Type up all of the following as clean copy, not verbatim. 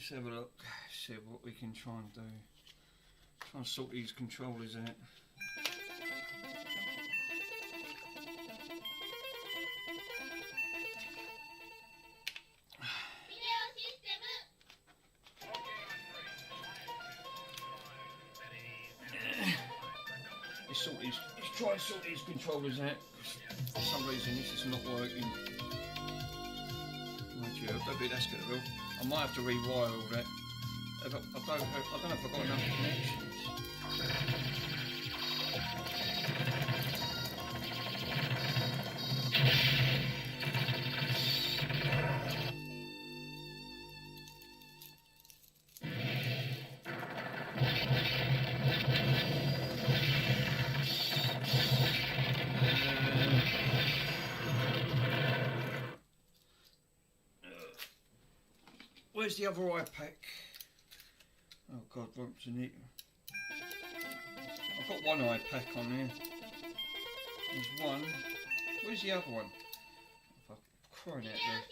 Let's have a look, see what we can try and do. Try and sort these controllers out. Let's try and sort these controllers out. For some reason this is not working. I don't think that's gonna help. I might have to rewire all that. I don't know if I've got enough connections. Where's the other iPack? Oh God, what's in it? I've got one iPack on there. There's one. Where's the other one? If I'm crying out there.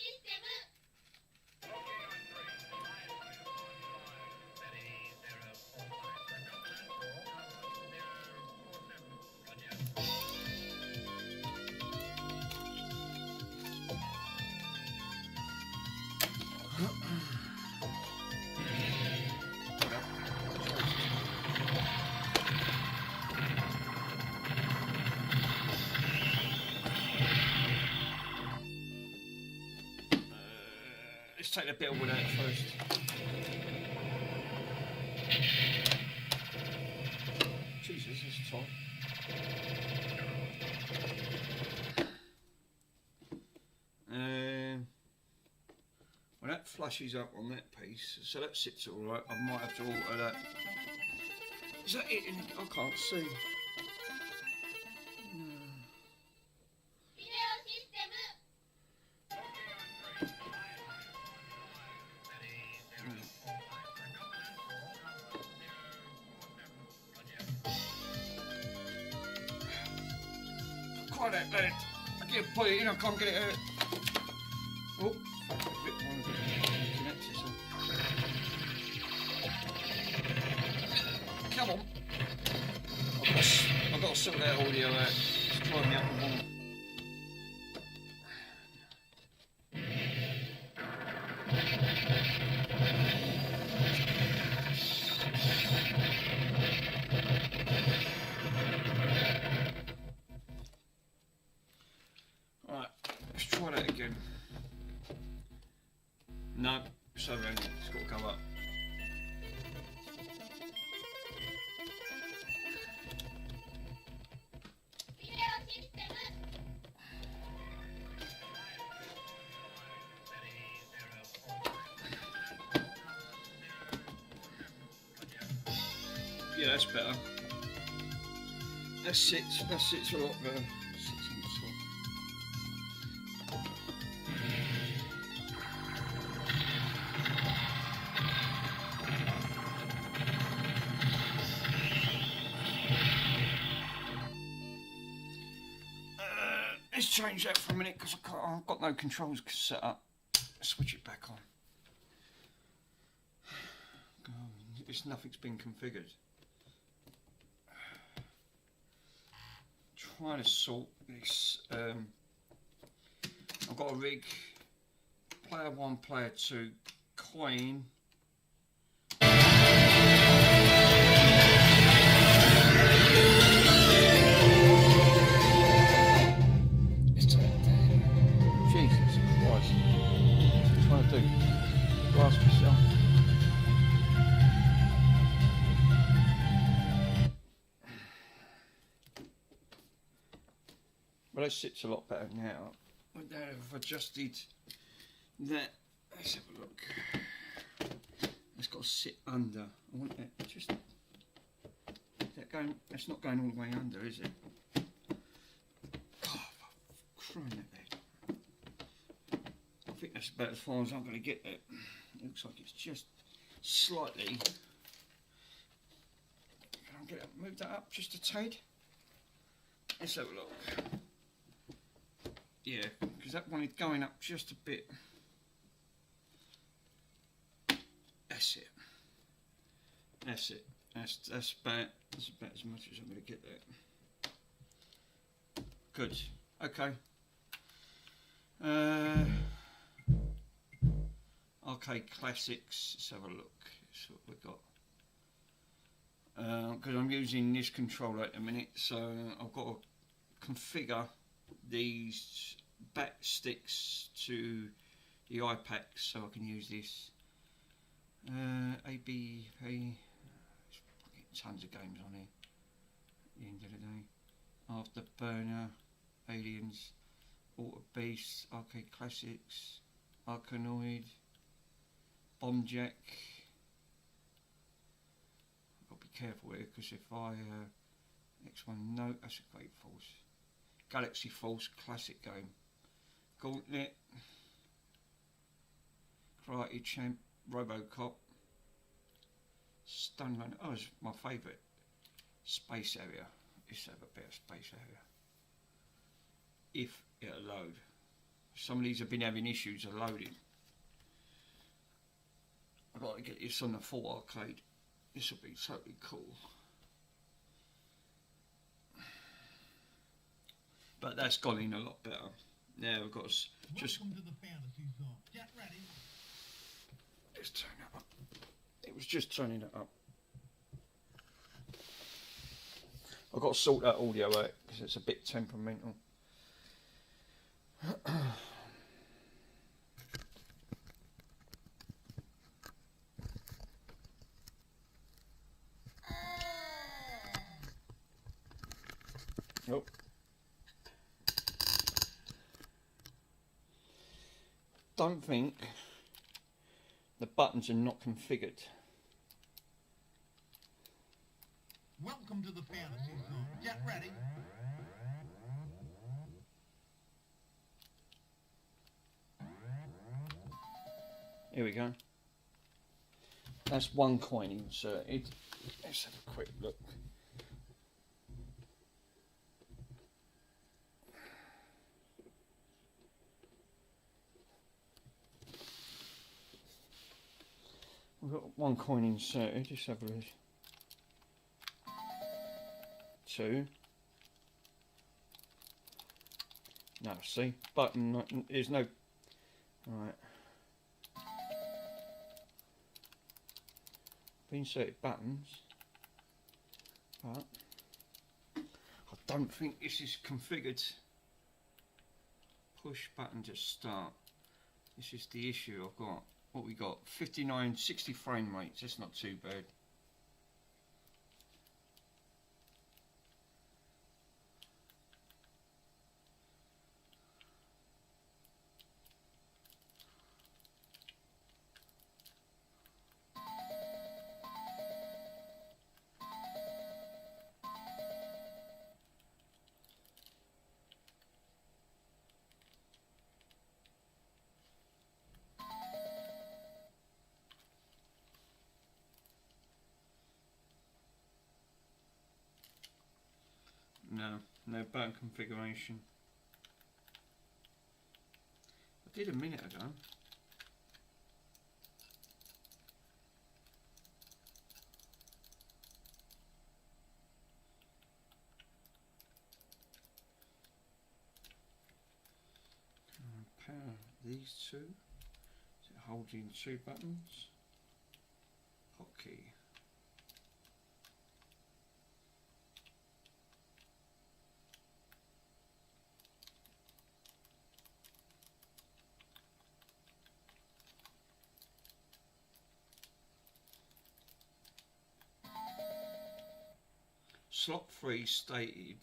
Let's take the bit of wood out first. Jesus, it's tight. Well, that flushes up on that piece, so that sits all right. I might have to alter that. Is that it? I can't see. Quite that bad. I can't put it in, I can't get it out. Oh, come on. I've got to sort that audio out. It's driving me up the wall. Alright, let's try that again. No, so then it's got to go up. Yeah, that's better. That sits a lot better. Let's change that for a minute because I've got no controls set up. Switch it back on. Nothing's been configured. Trying to sort this. I've got a rig. Player 1, player 2, coin. Jesus Christ. What's it trying to do? Grasp myself. Well, that sits a lot better now. I've adjusted that. Let's have a look. It's got to sit under. I want that just. Is that going? That's not going all the way under, is it? God, crying at that. I think that's about as far as I'm going to get it. It looks like it's just slightly. Can I get it? Move that up just a tad? Let's have a look. Yeah, because that wanted going up just a bit. That's it. That's it. That's about as much as I'm going to get there. Good. Okay. Arcade Classics. Let's have a look. That's what we've got. Because I'm using this controller at the minute, so I've got to configure these back sticks to the iPad so I can use this. ABP, tons of games on here at the end of the day. Afterburner, Aliens, Alter Beast, Arcade Classics, Arkanoid, Bomb Jack. I've got to be careful here because if I X1, no, that's a Great Force. Galaxy Force classic game. Gauntlet, Karate Champ, Robocop, Stunline. Oh, it's my favourite. Space Area. Let's have a bit of Space Area. If it'll load. Some of these have been having issues of loading. I'd like to get this on the full arcade. This will be totally cool. But that's gone in a lot better. Now we've got to just. Welcome to the fantasy zone. Get ready. Let's turn it up. It was just turning it up. I've got to sort that audio out because it's a bit temperamental. Nope. Don't think the buttons are not configured. Welcome to the fantasy zone. Get ready. Here we go. That's one coin inserted. Let's have a quick look. We've got one coin inserted. Just have a look. Two. No, see, button. There's no. Right. Inserted buttons, but I don't think this is configured. Push button to start. This is the issue I've got. What we got? 59, 60 frame rates. That's not too bad. No button configuration. I did a minute ago. Power these two. Is it holding two buttons? Hotkey. Slot 3 stated.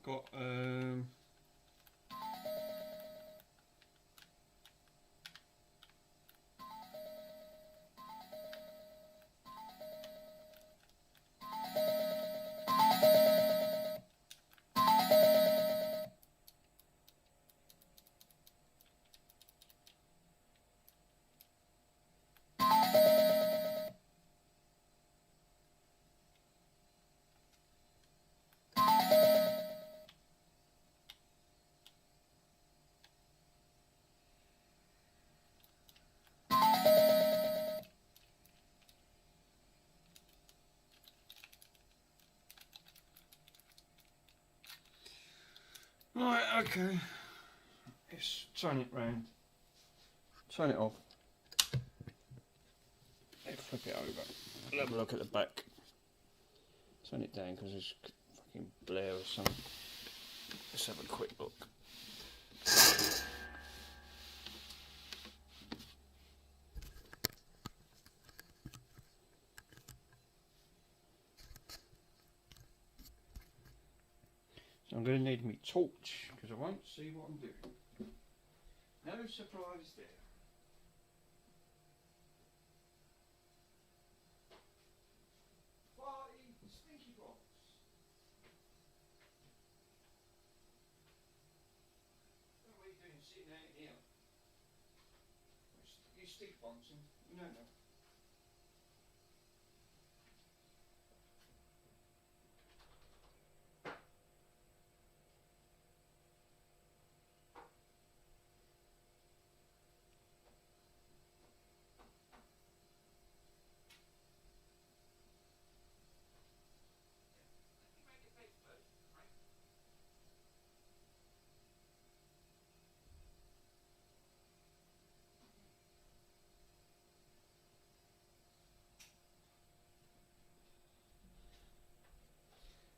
got right, okay. Let's turn it round. Turn it off. Let's flip it over. We'll have a look at the back. Turn it down because there's fucking blare or something. Let's have a quick look. So I'm going to need my torch because I won't see what I'm doing. No surprise there. Party stinky box. What are you doing sitting out here? You stick boxing? No, no.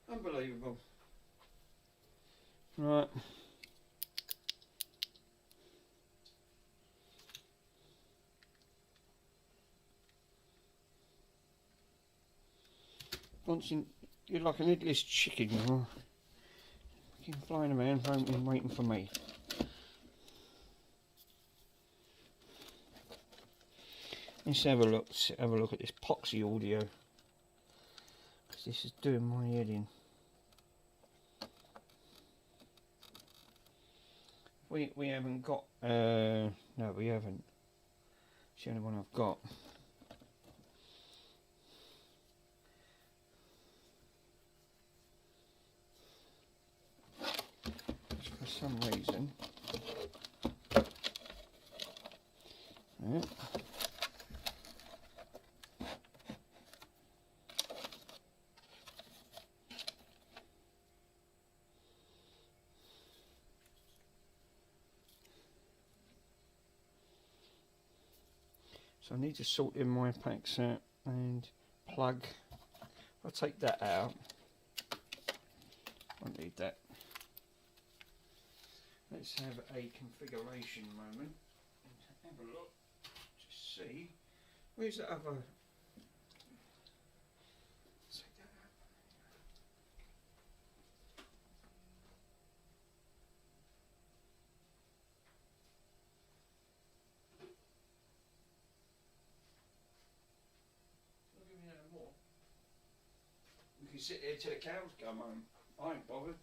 Unbelievable. Right. You're like an headless chicken, you know. Fucking flying around, waiting for me. Let's have a look. Have a look at this Poxy audio, because this is doing my head in. We haven't got. No, we haven't. It's the only one I've got. For some reason. Yeah. So I need to sort in my packs out and plug. I'll take that out. Won't need that. Let's have a configuration moment and have a look to see where's that other. Take that out. Not giving me no more. We can sit here till the cows come home. I ain't bothered.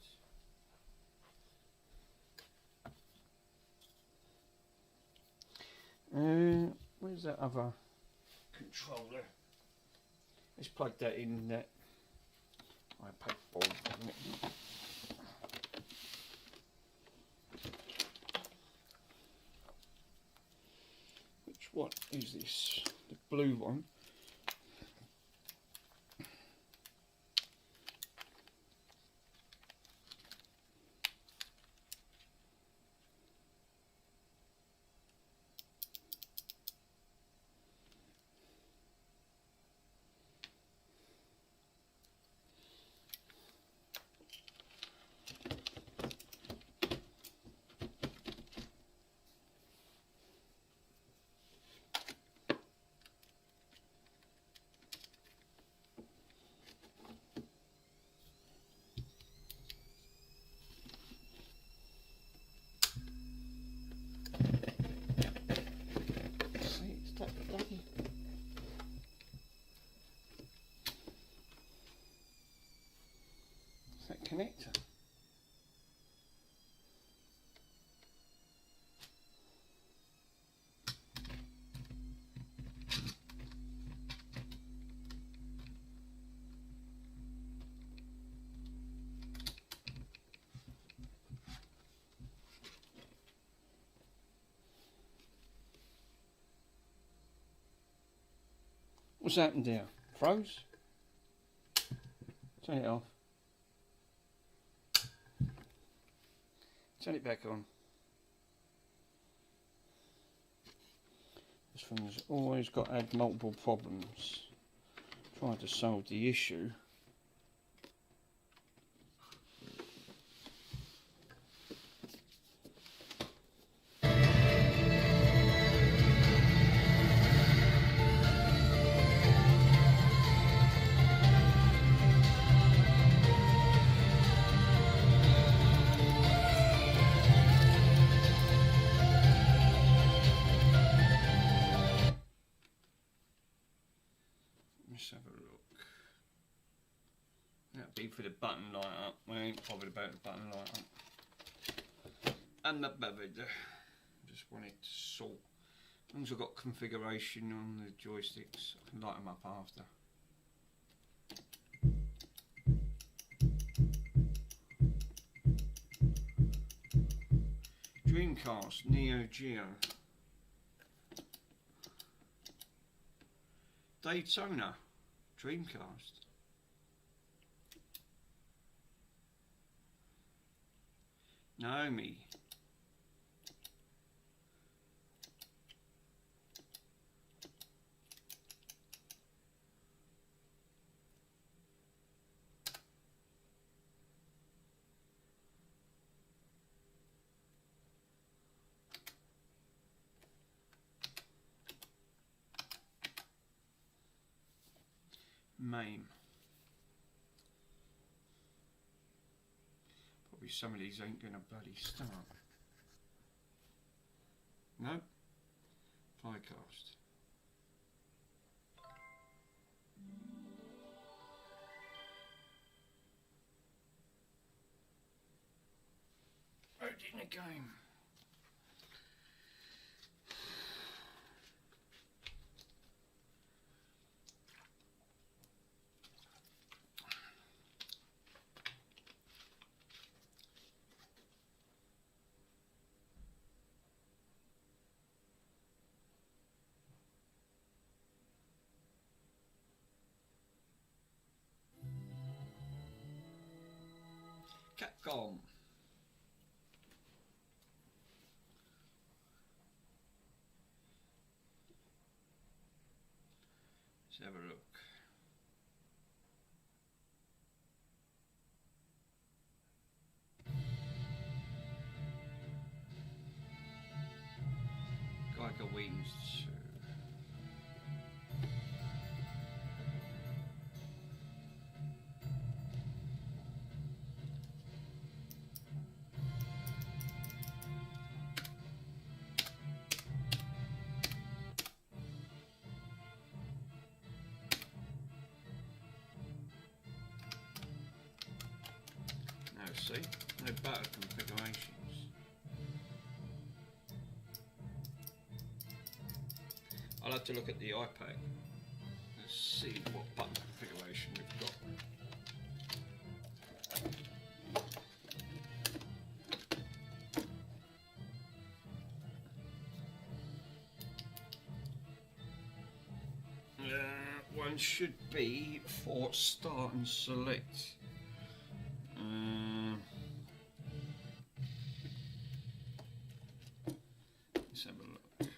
Where's that other controller? Let's plug that in that iPad board. Which one is this? The blue one. connector. What's happened here? Froze? Turn it off. Turn it back on. This one's always got to have multiple problems. Trying to solve the issue. Let's have a look. That'd be for the button light up. We ain't bothered about the button light up. I'm not bothered. Just want it to sort. As long as I've got configuration on the joysticks, I can light them up after. Dreamcast, Neo Geo. Daytona, Dreamcast. Naomi. MAME. Probably some of these ain't gonna bloody start. No? Flycast. Loading the game. Capcom. Let's have a look. Geiger Wings 2. See, no button configurations. I'll have to look at the iPad and see what button configuration we've got. One should be for start and select. Let's have a look.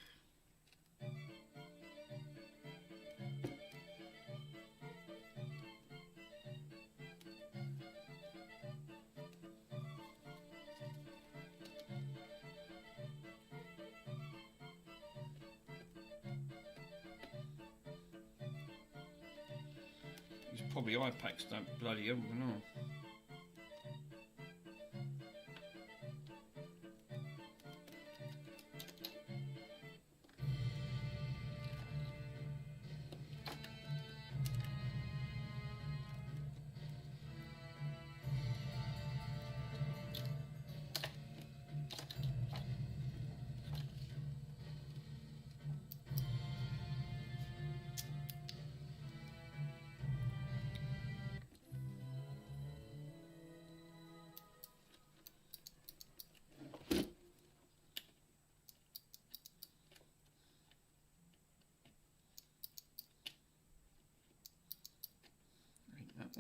These probably iPads don't bloody open on.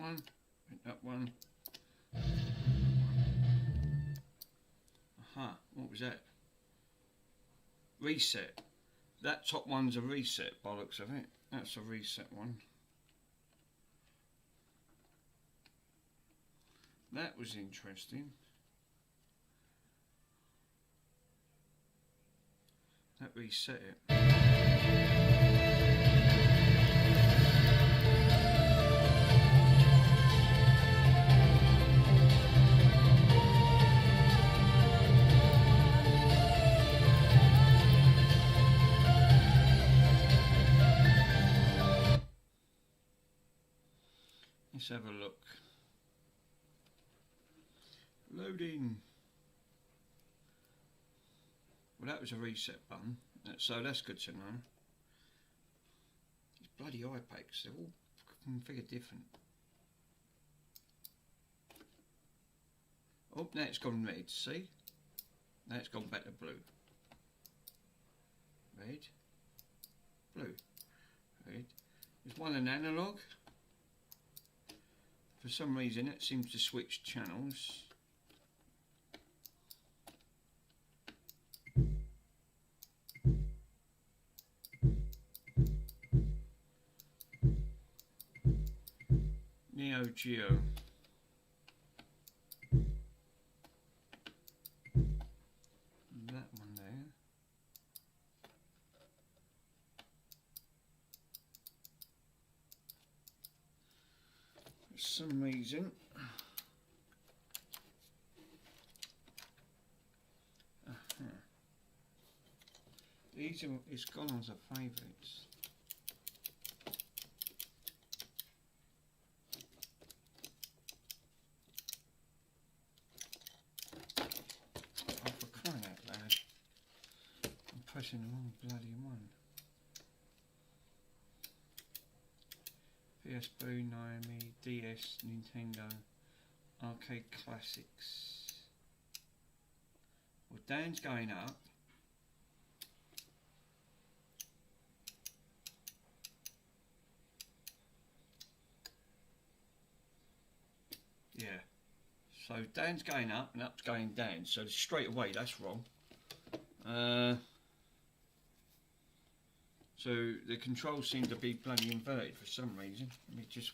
one, that one. Aha, what was that? Reset. That top one's a reset by the looks of it. That's a reset one. That was interesting. That reset it. Let's have a look. Loading. Well, that was a reset button, so that's good to know. These bloody iPads, they're all configured different. Oh, now it's gone red, see? Now it's gone back to blue. Red, blue, red. There's one an analog. For some reason it seems to switch channels. Neo Geo. That one there. For some reason. These are, it's gone as a favourites. Oh, for crying out loud. I'm pressing the wrong bloody one. PSP, Naomi, DS, Nintendo, Arcade Classics. Well, Dan's going up. Yeah. So Dan's going up and up's going down. So straight away that's wrong. So the controls seem to be bloody inverted for some reason. Let me just...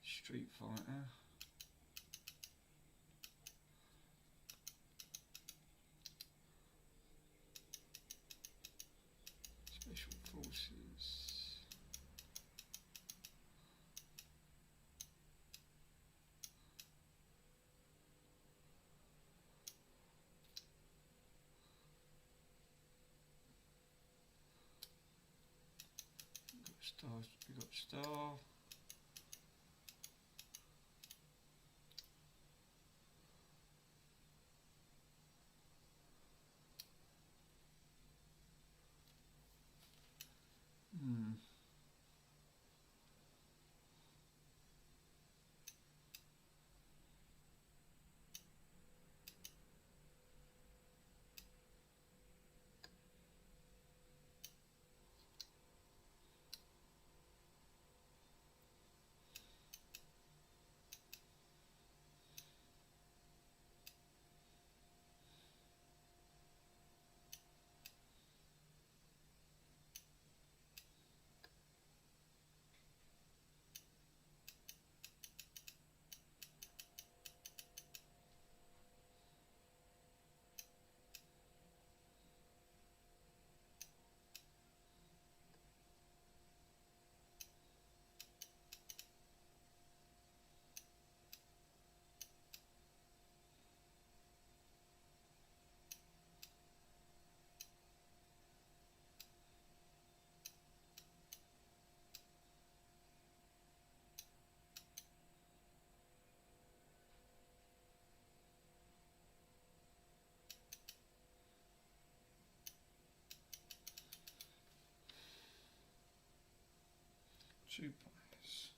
Street Fighter. Special Forces. We got Star. Two players.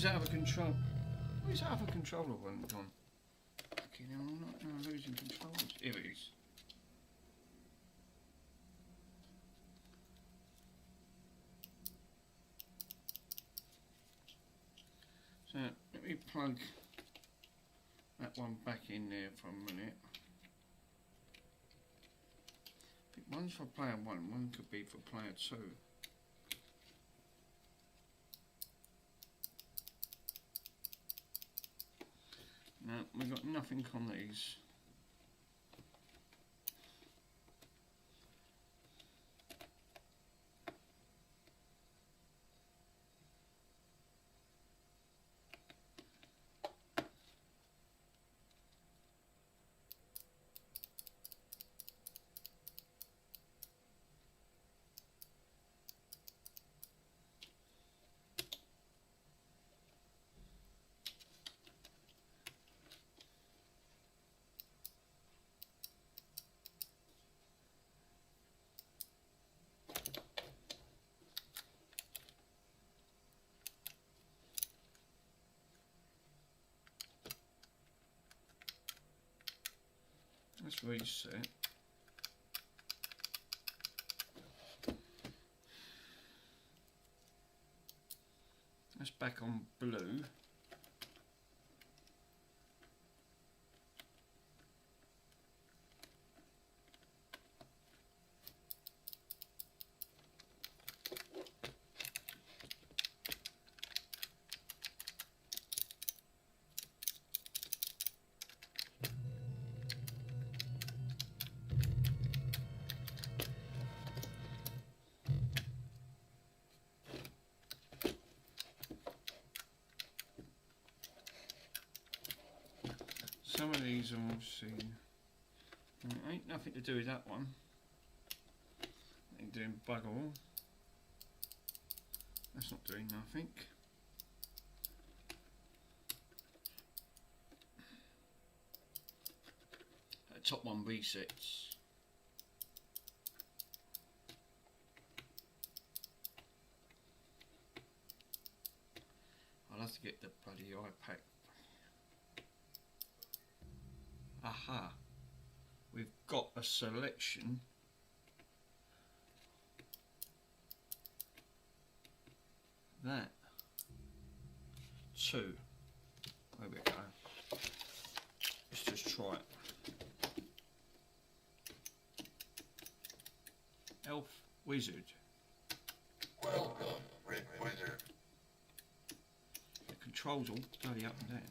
Where's that other control? Where's that other controller one gone? Okay, now I'm not losing controls. Here it is. So let me plug that one back in there for a minute. I think one's for player 1, one could be for player 2. No, we've got nothing on these. Let's reset. That's back on blue. Some of these are obviously ain't nothing to do with that one. Ain't doing bugger all. That's not doing nothing. That top one resets. I'll have to get the bloody iPad. Aha, we've got a selection. That 2. There we go. Let's just try it. Elf Wizard. Welcome, Red Wizard. The controls all bloody up and down.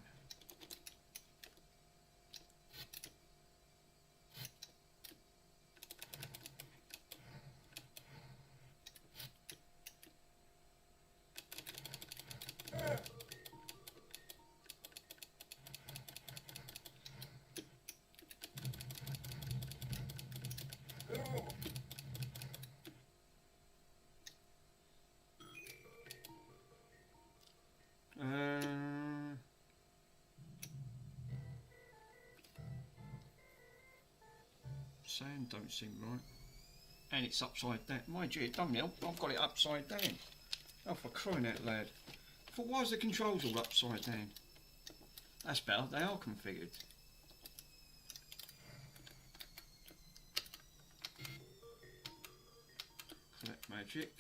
Sound don't seem right. And it's upside down. Mind you, it done me. I've got it upside down. Oh, for crying out loud. I thought, why is the controls all upside down? That's better. They are configured. Collect magic.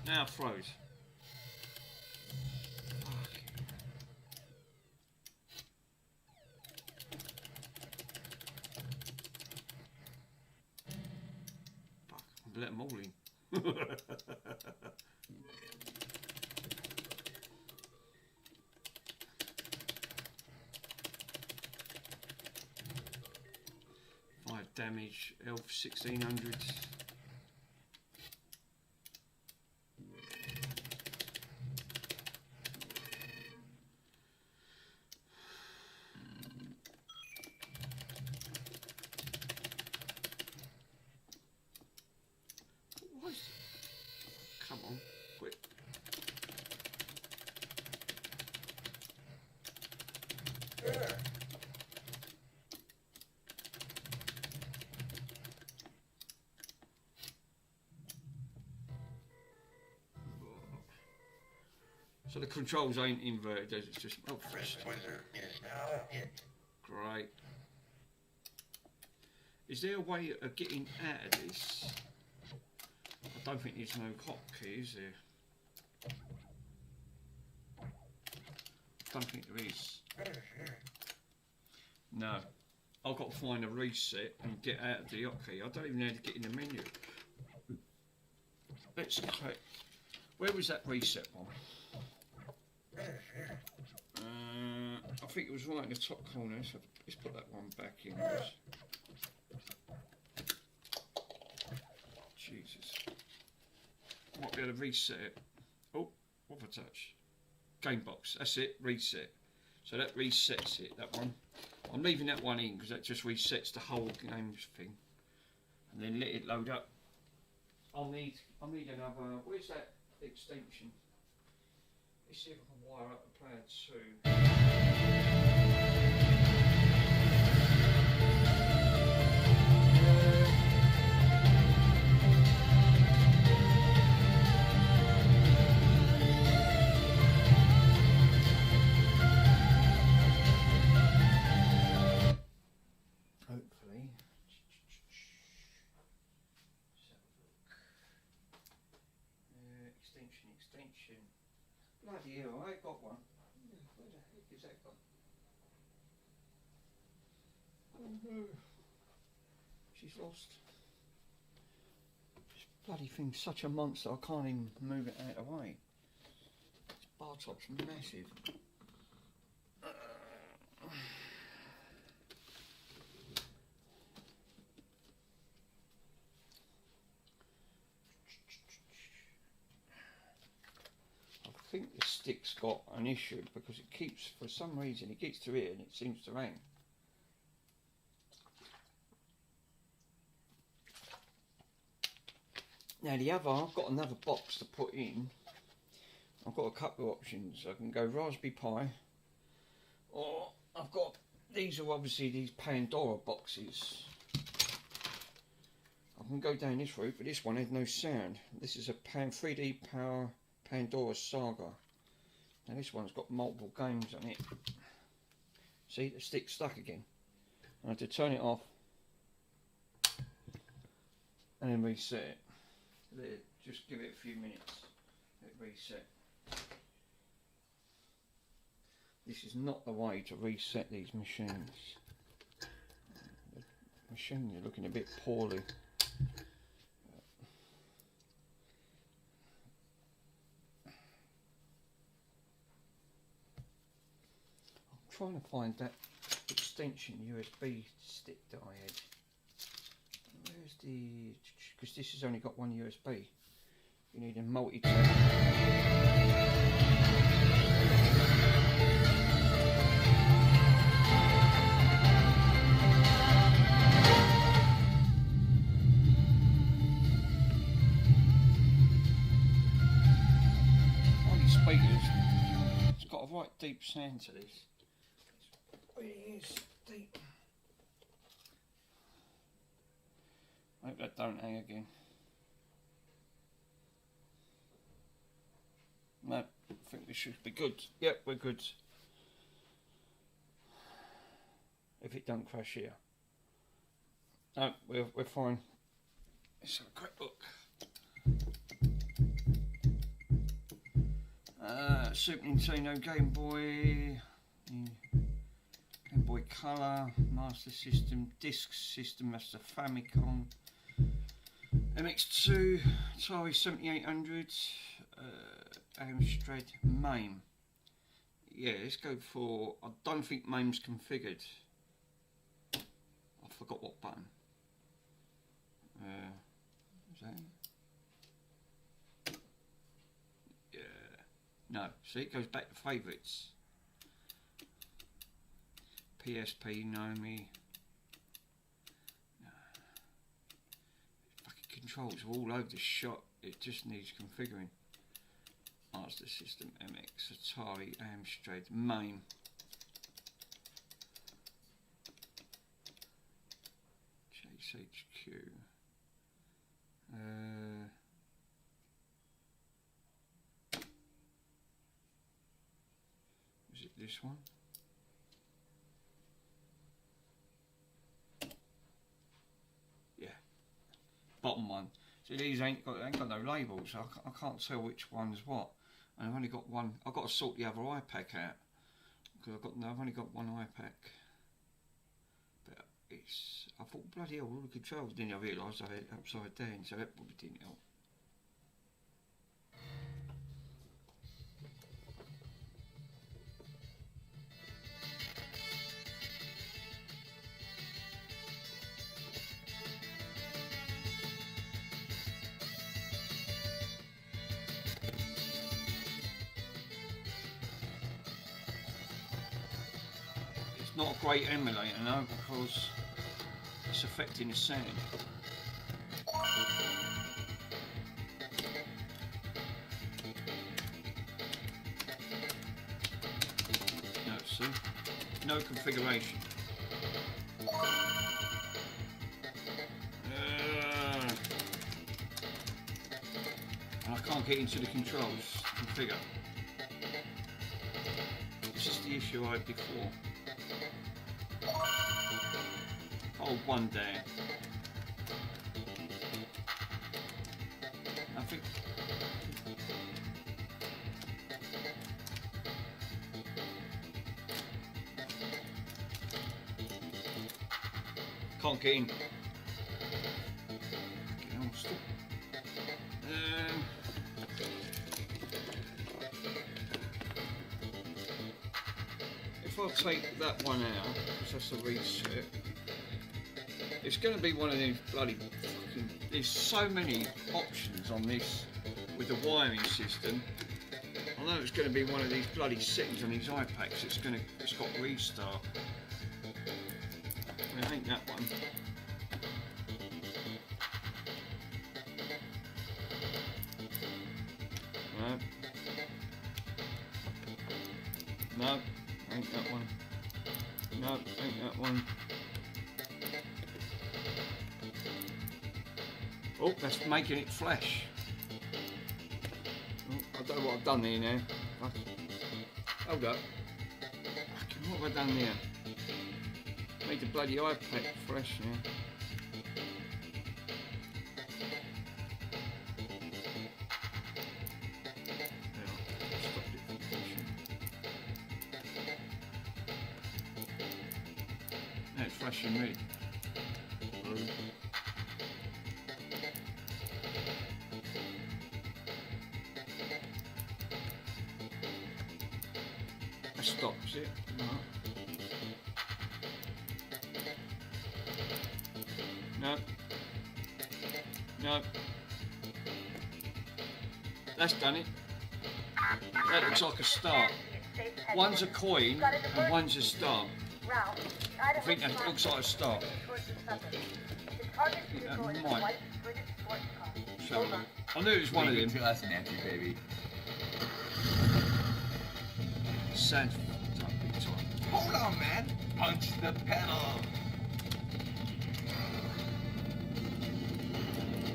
Now froze. Fuck, let them all in. damage, Elf 1600. What? Come on, quick. So the controls ain't inverted, it's just This wizard is now hit. great. Is there a way of getting out of this? I don't think there's no hotkey, is there? I don't think there is. No. I've got to find a reset and get out of the hotkey. I don't even know how to get in the menu. Let's click. Where was that reset one? I think it was right in the top corner, so let's put that one back in. Jesus. Might be able to reset it. Oh, what have I touched? Game box, that's it, reset. So that resets it, that one. I'm leaving that one in because that just resets the whole games thing. And then let it load up. I'll need another, where's that extension? Let's see if I can wire up the player 2. Hopefully. Extension. Bloody hell, I got one. Where the heck is that gone? Oh no. She's lost. This bloody thing's such a monster, I can't even move it out of the way. This bar top's massive. I think the stick's got an issue because it keeps, for some reason, it gets to here and it seems to hang. Now the other, I've got another box to put in. I've got a couple of options. I can go Raspberry Pi, or I've got, these are obviously these Pandora boxes. I can go down this route, but this one has no sound. This is a 3D Power Pandora Saga. Now this one's got multiple games on it. See, the stick's stuck again. I have to turn it off and then reset it. Just give it a few minutes. Let it reset. This is not the way to reset these machines. The machines are looking a bit poorly. Trying to find that extension USB stick that I had. Where's the... because this has only got one USB. You need a multi-tap. Only speakers. It's got a right deep sound to this. It is deep. I hope that don't hang again. No, I think we should be good. Yep, we're good. If it don't crash here. No, we're fine. Let's have a quick look. Super Nintendo, Game Boy. Game Boy Color, Master System, Disk System, that's the Famicom, MX2, Atari 7800, Amstrad, MAME. Yeah, let's go for, I don't think MAME's configured. I forgot what button. Is that? Yeah. No. See, it goes back to favourites. PSP, Nomi. No. Fucking controls are all over the shop. It just needs configuring. Master System, MX, Atari, Amstrad, MAME. JSHQ. Is it this one? Yeah. Bottom one. See, these ain't got no labels. I can't tell which one's what. And I've only got one. I've got to sort the other iPack out because I've only got one iPack. But it's. I thought bloody hell, all the controls. Then I realised I had it upside down, so that probably didn't help. Not a great emulator now because it's affecting the sound. No, see? No configuration. And I can't get into the controls to configure. This is the issue I had before. Hold one down. I think can't get in. Stop. If I take that one out, because that's a reset. It's going to be one of these bloody fucking... There's so many options on this with the wiring system. I know it's going to be one of these bloody settings on these iPads. It's got restart. It ain't that one. No. No, ain't that one. No, ain't that one. Oh, that's making it flash. Oh, I don't know what I've done here now. Hold up. What have I done there? Made the bloody iPad flash now. Stop it from flashing. Now it's flashing red. Blue. Stops it. No. No. That's done it. That looks like a start. One's a coin and one's a star. I think that looks like a start. Yeah, might. So, I knew it was one of them. That's Nancy, baby. Sounds fucked up big time. Hold on, man. Punch the pedal.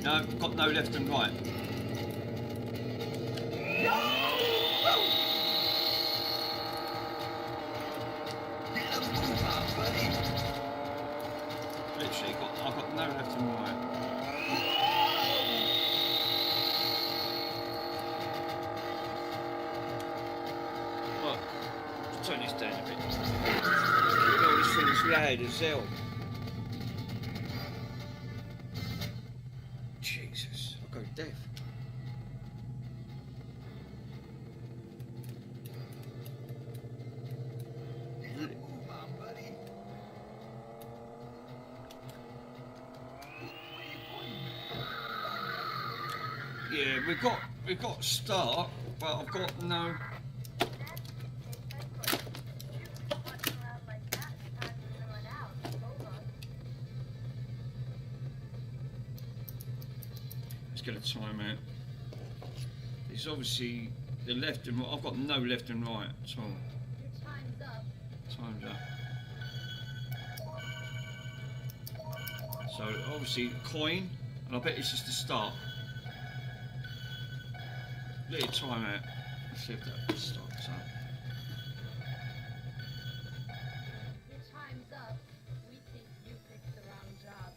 No, got no left and right. Get a move on, buddy. Literally, I've got no left and right. Look, let's turn this down a bit. Look at all this thing is loud as hell. Jesus, I'll go deaf. Get a move on, buddy. What are you pointing Yeah, we've got start, but I've got no. Let's get a time out. It's obviously the left and right. I've got no left and right at all. Your time's up. Time's up. So obviously coin, and I bet it's just the start. Little time out. Let's see if that starts up. Your time's up. We think you picked the wrong job.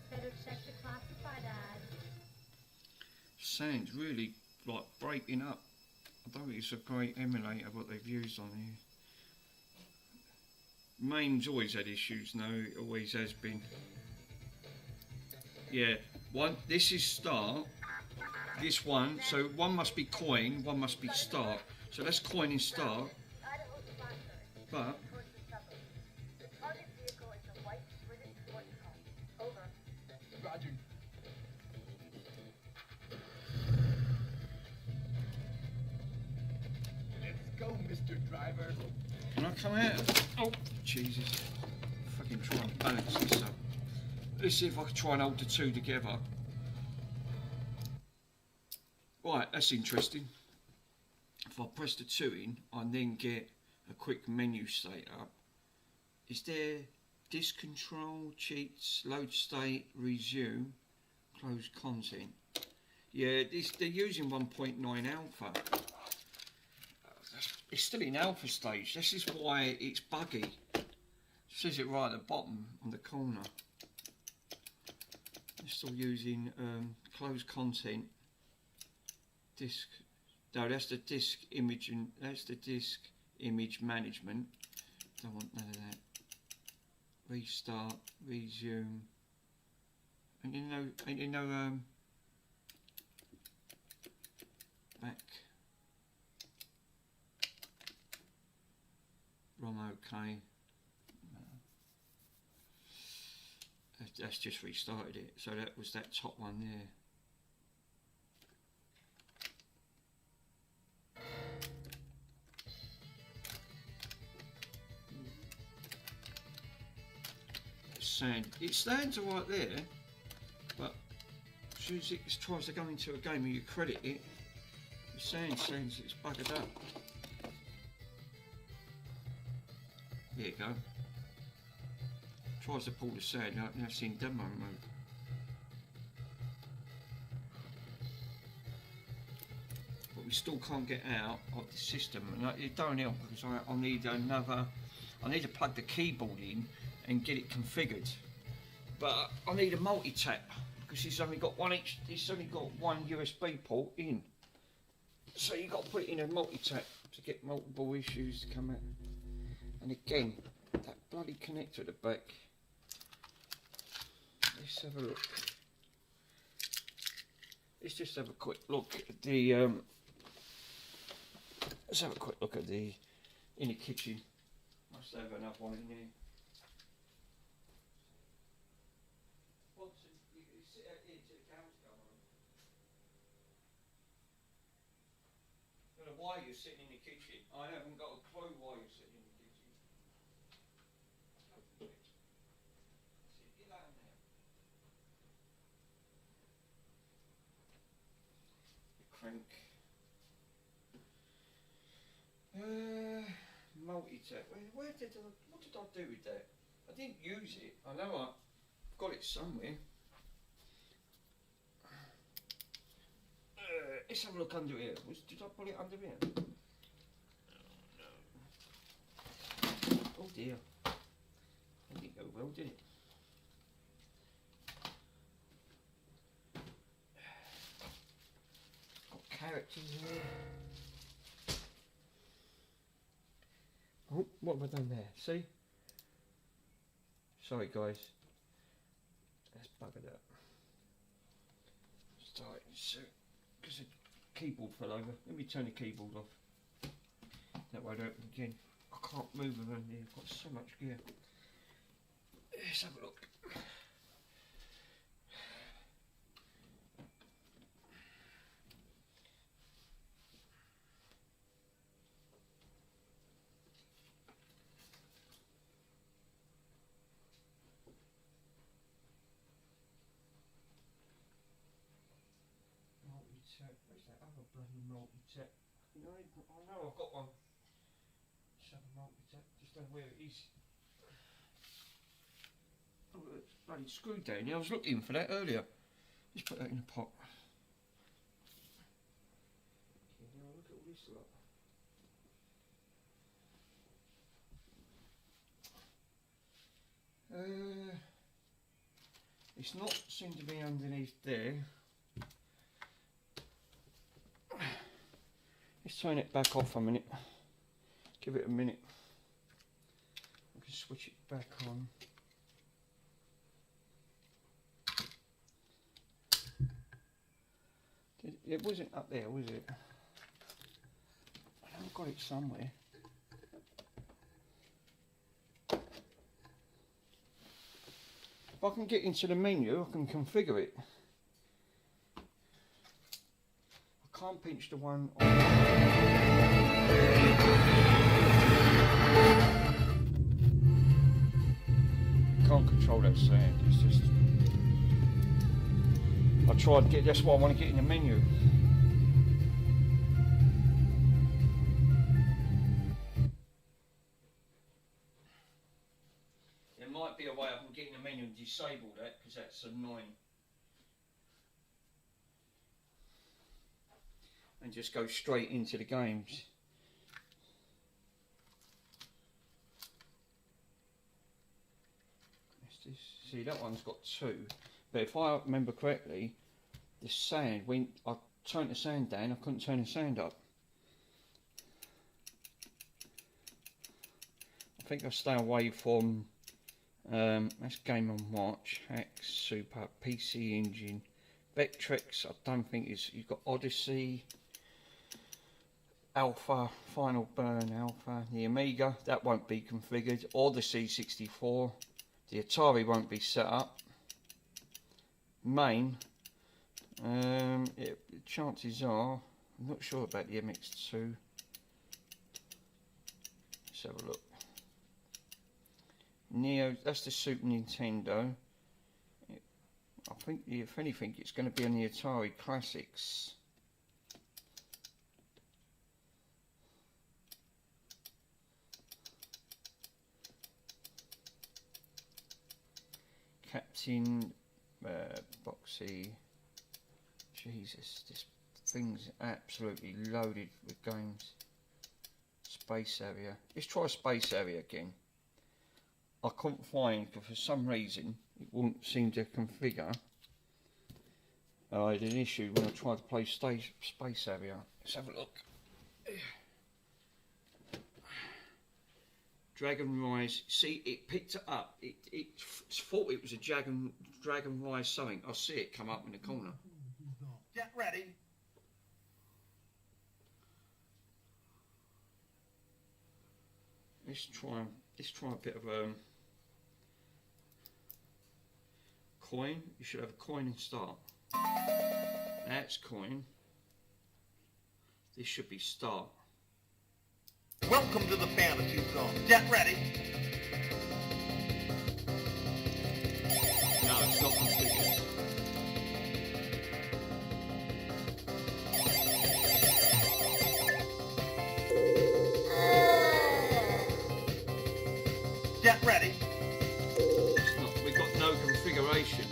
Better check the classified ad. Sounds really like breaking up. I don't think it's a great emulator what they've used on here. Main's always had issues now, it always has been. Yeah, this is start, this one, so one must be coin, one must be start. So that's coin and start, but Roger. Let's go, Mr. Driver. can I come out? Oh, Jesus. Fucking try and balance this up. Let's see if I can try and hold the two together. Right, that's interesting. If I press the two in, I then get a quick menu state up. Is there disk control, cheats, load state, resume, close content? Yeah, they're using 1.9 alpha. It's still in alpha stage. This is why it's buggy. It says it right at the bottom on the corner. They're still using closed content, disk. No, that's the disk image, and that's the disk image management. Don't want none of that. Restart, resume, and you know, back. ROM OK. That's just restarted it. So that was that top one there. It stands right there, but as soon as it tries to go into a game and you credit it, the sound says it's buggered up. There you go. Tries to pull the sound out, now it's in demo mode. But we still can't get out of the system, and it don't help because I need another. I need to plug the keyboard in and get it configured. But I need a multi-tap because it's only got one USB port in. So you've got to put it in a multi-tap to get multiple issues to come out. And again, that bloody connector at the back. Let's have a look. Let's just have a quick look at the let's have a quick look at the in the kitchen. Must have another one in there. You sit out here till the cows come on. I don't know why you're sitting in the kitchen. I haven't got a clue why you're sitting in the kitchen. Get down there. Crank. Multi-tap. What did I do with that? I didn't use it. I know I've got it somewhere. Let's have a look under here. Did I put it under here? Oh no. Oh dear. That didn't go well, did it? Got characters here. Oh, what have I done there? See? Sorry guys. That's buggered up. Starting soon. Because the keyboard fell over. Let me turn the keyboard off. That won't open again. I can't move around here. I've got so much gear. Let's have a look. You know, I know I've got one. Just have a multi-tap, just don't know where it is. Oh, it's bloody screwed down here. I was looking for that earlier. Just put that in the pot. Okay, now look at all this lot. It's not seem to be underneath there. Let's turn it back off a minute. Give it a minute. I can switch it back on. It wasn't up there, was it? I've got it somewhere. If I can get into the menu, I can configure it. I can't pinch the one on. Can't control that sound, it's just. I tried to get, that's why I want to get in the menu. There might be a way I can get in the menu and disable that, because that's annoying. And just go straight into the games. See, that one's got 2, but if I remember correctly, the sound, when I turned the sound down, I couldn't turn the sound up. I think I'll stay away from that's Game & Watch, Hacks, Super, PC Engine, Vectrex. I don't think it's. You've got Odyssey, Alpha, Final Burn Alpha, the Amiga, that won't be configured, or the C64. The Atari won't be set up. Main, chances are, I'm not sure about the MX2. Let's have a look. Neo, that's the Super Nintendo. I think, if anything, it's going to be on the Atari Classics. Captain Boxy. Jesus, this thing's absolutely loaded with games. Space Area. Let's try Space Area again. I couldn't find, but for some reason it wouldn't seem to configure. I had an issue when I tried to play Space Area. Let's have a look. Dragon Rise. See, it picked it up. It thought it was a Dragon Rise something. I see it come up in the corner. Get ready. Let's try a bit of coin. You should have a coin and start. That's coin. This should be start. Welcome to the fantasy zone. Get ready. No, it's not configured. Get ready. It's not, we've got no configuration.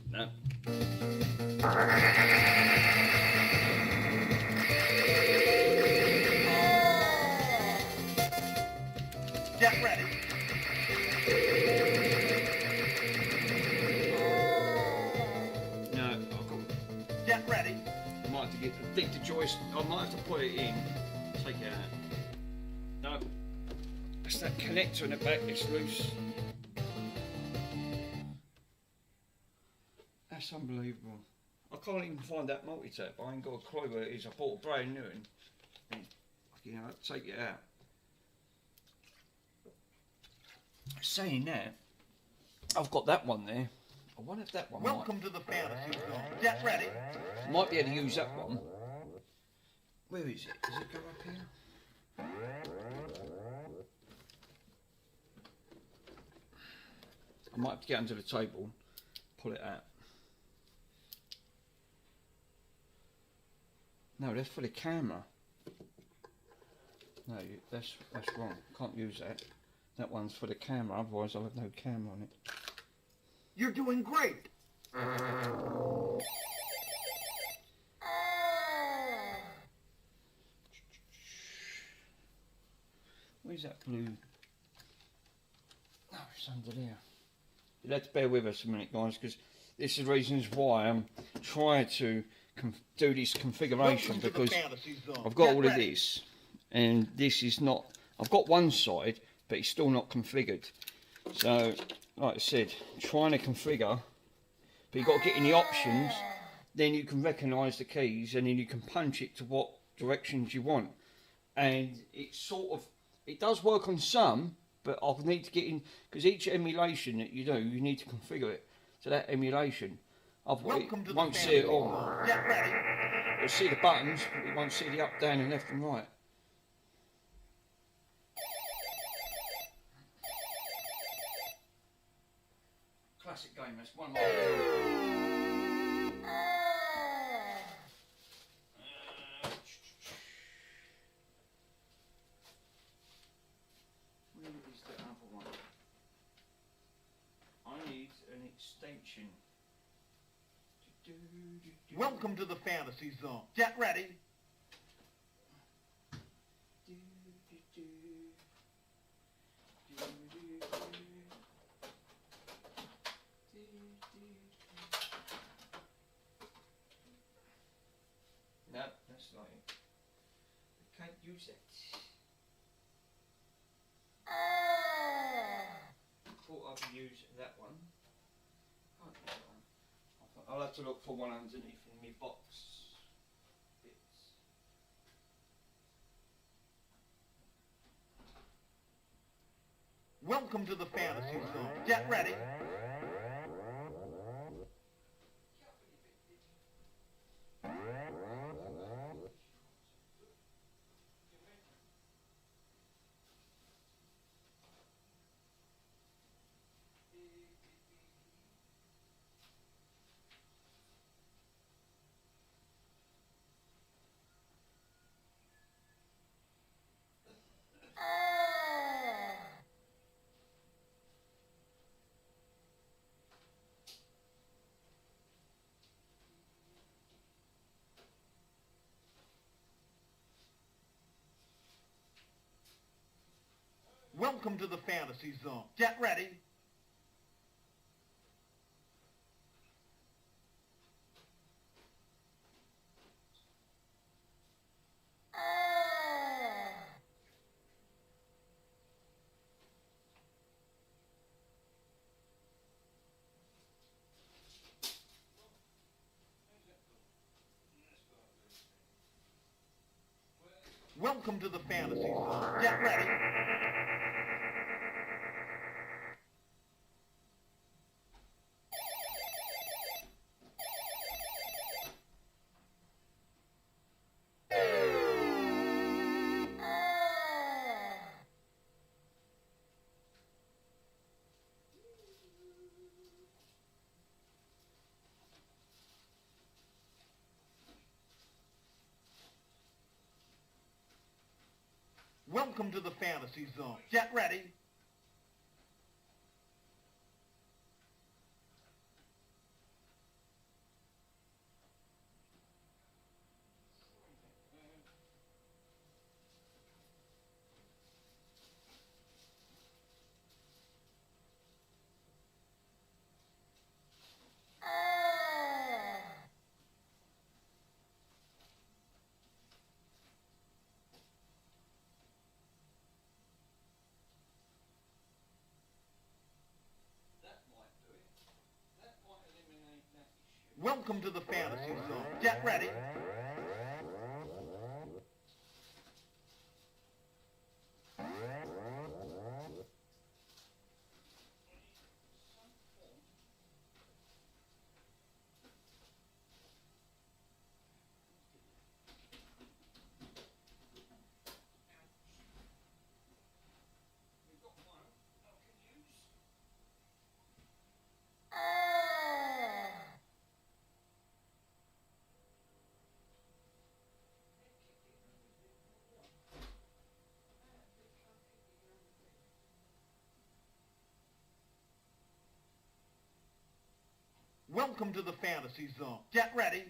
No. Get ready. No, I've got. Get ready. I might have to dig the joystick. I might have to put it in. Take it out. No. It's that connector in the back that's loose. That's unbelievable. I can't even find that multi-tap. I ain't got a clue where it is. I bought a brand new one. And, you know, take it out. Saying that, I've got that one there. I wonder if that one Welcome to the fantasy zone. Get ready. might be able to use that one. Where is it? Does it go up here? I might have to get under the table, pull it out. No, that's for the camera. No, that's wrong. Can't use that. That one's for the camera, otherwise I'll have no camera on it. You're doing great. Where's that blue? Oh, it's under there. You'll have to bear with us a minute, guys, because this is the reasons why I'm trying to do this configuration, because I've got all of this, and this is not. I've got one side, but it's still not configured. So, like I said, trying to configure, but you've got to get in the options, then you can recognise the keys, and then you can punch it to what directions you want. And it's sort of, it does work on some, but I'll need to get in, because each emulation that you do, you need to configure it to that emulation. Otherwise, it won't see it all. Get ready. You'll see the buttons, but you won't see the up, down, and left and right. Classic game, that's one of my where is the other one? I need an extension. Welcome to the fantasy zone. Get ready. No, that's not it. I can't use it. Thought I could use that one. Can't use that one. I'll have to look for one underneath in my box bits. Welcome to the fantasy zone. Get ready. Welcome to the fantasy zone. Get ready. Welcome to the fantasy zone. Get ready. Welcome to the fantasy zone. Get ready. Welcome to the fantasy zone. Get ready. Welcome to the fantasy zone. Get ready.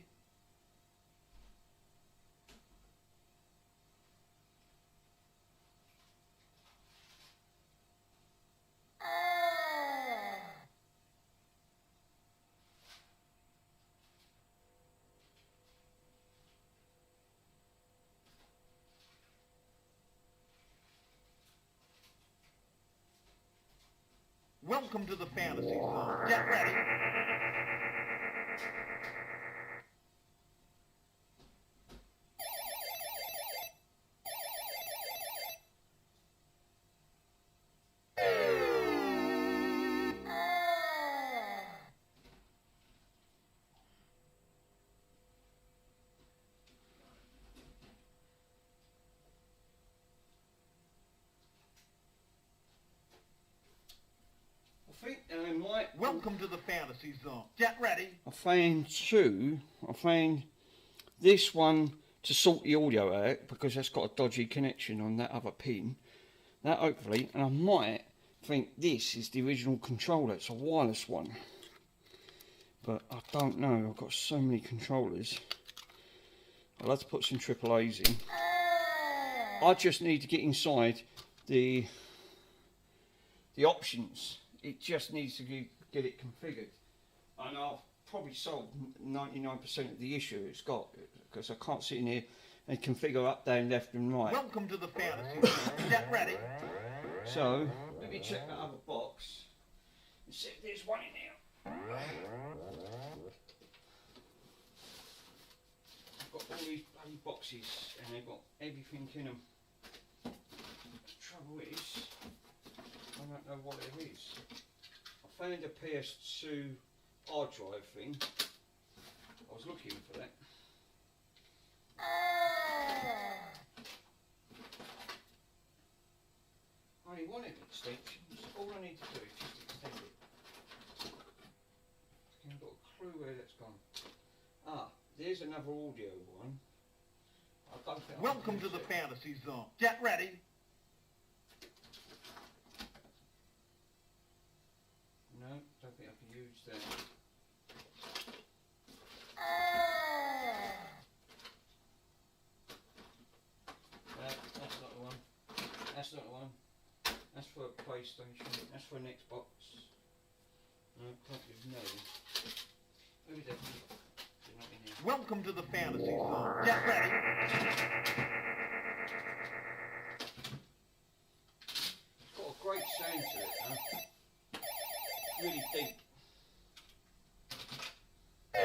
Welcome to the fantasy zone. Get ready. I think I might. Welcome to the fantasy zone. Get ready. I found this one to sort the audio out because that's got a dodgy connection on that other pin. That hopefully, and I might think this is the original controller. It's a wireless one, but I don't know. I've got so many controllers. I'll have to put some AAA's in. I just need to get inside the options. It just needs to get it configured, and I've probably solved 99% of the issue it's got, because I can't sit in here and configure up, down, left and right. Welcome to the fantasy zone. Get ready. So let me check that other box and see if there's one in there. I've got all these bloody boxes and they've got everything in them. The trouble is, I don't know what it is. I found a PS2 hard drive thing. I was looking for that. I only wanted extensions. All I need to do is just extend it. I haven't got a clue where that's gone. Ah, there's another audio one. I don't think Welcome to the fantasy zone. Get ready. No, don't think I can use that. That's not the one. That's not the one. That's for a PlayStation. That's for an Xbox. No, can't use no. Who is that? They're not in here. Welcome to the fantasy zone. Get ready. It's got a great sound to it, huh? Really deep. That's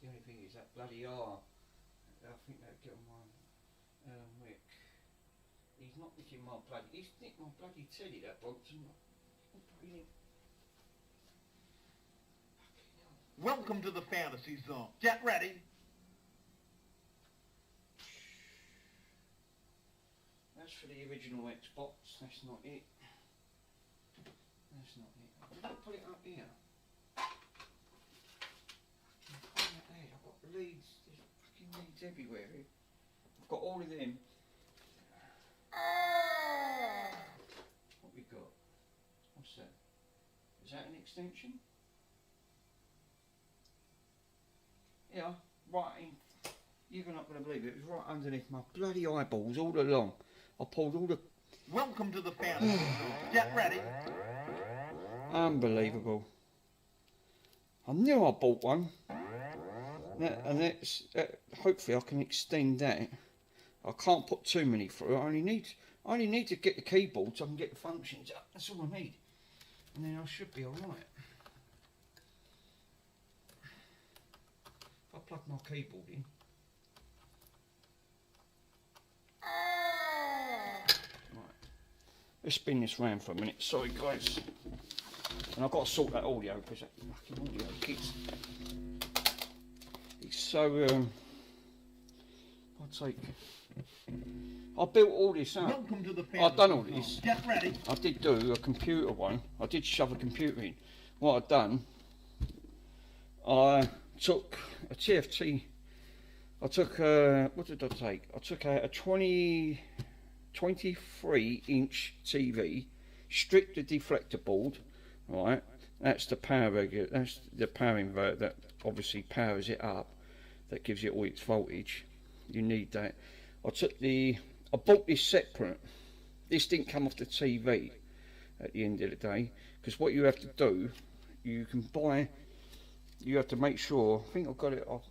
the only thing is that bloody R. I think they'll get on my Wick. He's not nicking my bloody. He's nicked my bloody teddy, that Bronson. Welcome to the fantasy zone. Get ready. That's for the original Xbox. That's not it. That's not it. Did I put it up here? I've got leads. There's fucking leads everywhere here. I've got all of them. What we got? What's that? Is that an extension? Yeah, right in. You're not going to believe it. It was right underneath my bloody eyeballs all along. I pulled all the. Welcome to the fantasy zone. Get ready. Unbelievable. I knew I bought one. And that's, hopefully I can extend that. I can't put too many through. I only need to get the keyboard so I can get the functions up. That's all I need. And then I should be alright. If I plug my keyboard in. Let's spin this round for a minute. Sorry guys. And I've got to sort that audio because that fucking audio kits. It's so I built all this up. Welcome to the fantasy I've done all zone. this. Get ready. I did do a computer one. I did shove a computer in. What I've done, I took a TFT. I took what did I take? I took a 23-inch TV, stripped the deflector board, right? That's the power that's the power inverter that obviously powers it up, that gives it all its voltage. You need that. I bought this separate. This didn't come off the TV at the end of the day, because what you have to do, you have to make sure. I think I got it off.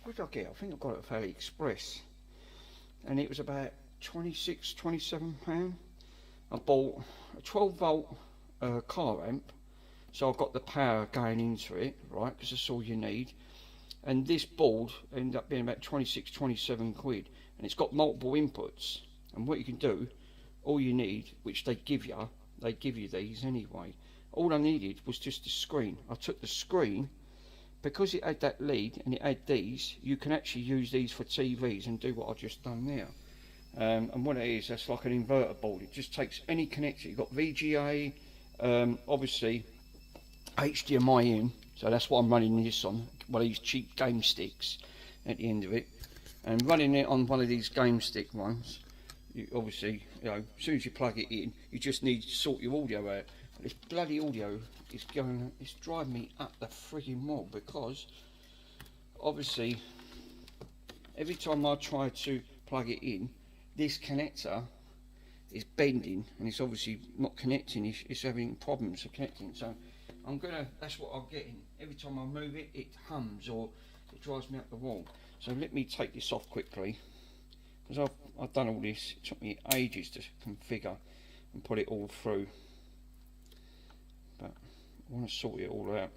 What did I get? I think I got it off AliExpress, and it was about £26-27. I bought a 12 volt car amp, so I've got the power going into it, right? Because that's all you need. And this board ended up being about 26-27 quid, and it's got multiple inputs. And what you can do, all you need, which they give you these anyway. All I needed was just the screen. I took the screen, because it had that lead and it had these, you can actually use these for TVs and do what I've just done now. And what it is, that's like an inverter board. It just takes any connector. You've got VGA, obviously HDMI in, so that's what I'm running this on, one of these cheap game sticks at the end of it. And running it on one of these game stick ones, obviously, as soon as you plug it in, you just need to sort your audio out. This bloody audio is it's driving me up the frigging wall, because obviously every time I try to plug it in, this connector is bending, and it's obviously not connecting. It's having problems of connecting. So that's what I'm getting. Every time I move it, it hums or it drives me up the wall. So let me take this off quickly, because I've done all this. It took me ages to configure and put it all through, but I want to sort it all out,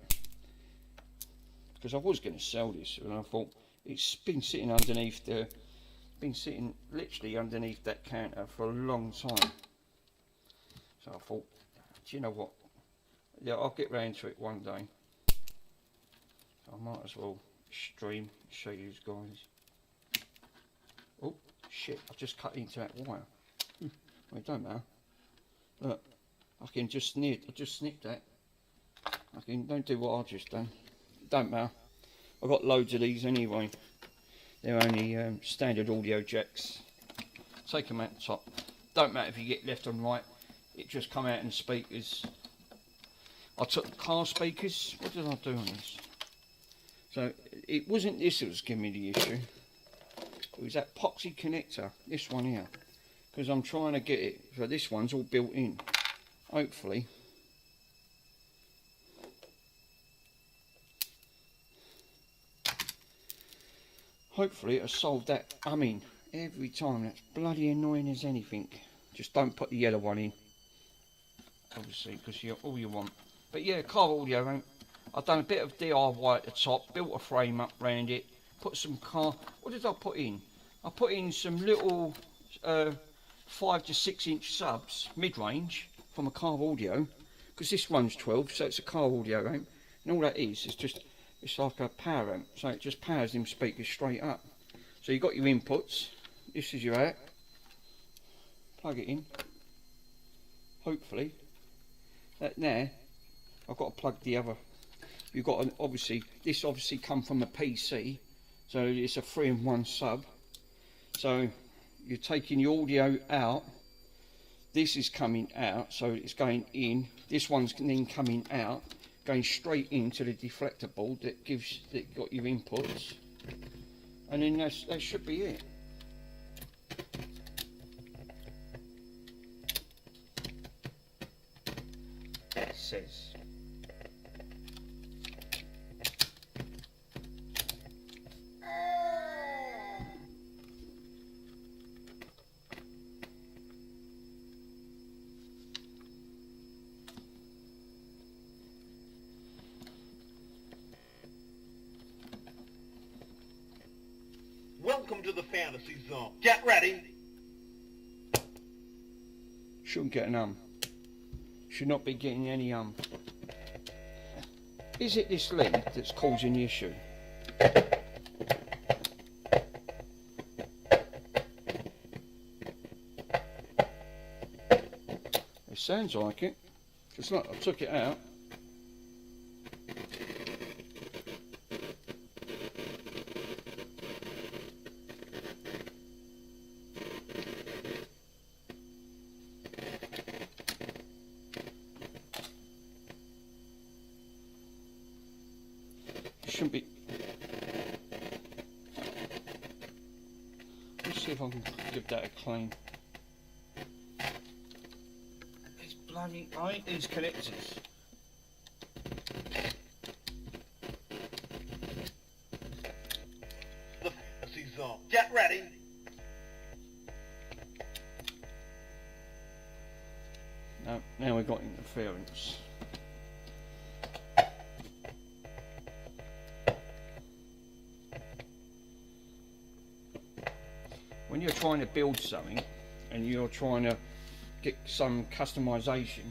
because I was going to sell this, and I thought it's been sitting literally underneath that counter for a long time. So I thought, do you know what? Yeah, I'll get round to it one day. So I might as well stream, show you guys. Oh shit! I just cut into that wire. Well, it don't matter. Look, I just snipped that. Don't do what I've just done. Don't matter. I've got loads of these anyway. They're only standard audio jacks. Take them out the top. Don't matter if you get left and right. It just come out in speakers. I took car speakers. What did I do on this? So it wasn't this that was giving me the issue. It was that epoxy connector. This one here. Because I'm trying to get it. So this one's all built in. Hopefully. Hopefully it'll solve that. I mean, every time, that's bloody annoying as anything. Just don't put the yellow one in, obviously, because you're all you want. But yeah, car audio. I've done a bit of DIY at the top, built a frame up round it, put some car. What did I put in? I put in some little 5 to 6 inch subs, mid-range, from a car audio, because this one's 12, so it's a car audio amp, and all that is just. It's like a power amp, so it just powers them speakers straight up. So you've got your inputs. This is your out. Plug it in. Hopefully. That there, I've got to plug the other. You've got this obviously come from a PC, so it's a 3-in-1 sub. So you're taking your audio out. This is coming out, so it's going in. This one's then coming out, going straight into the deflector board that got your inputs, and then that should be it. It says. Welcome to the fantasy zone. Get ready. Shouldn't get an Should not be getting any Is it this lead that's causing the issue? It sounds like it. It's like I took it out. shouldn't be. Let's see if I can give that a clean. These bloody, I hate these connectors. The fantasy zone. Get ready. No, now we've got interference. When you're trying to build something and you're trying to get some customization,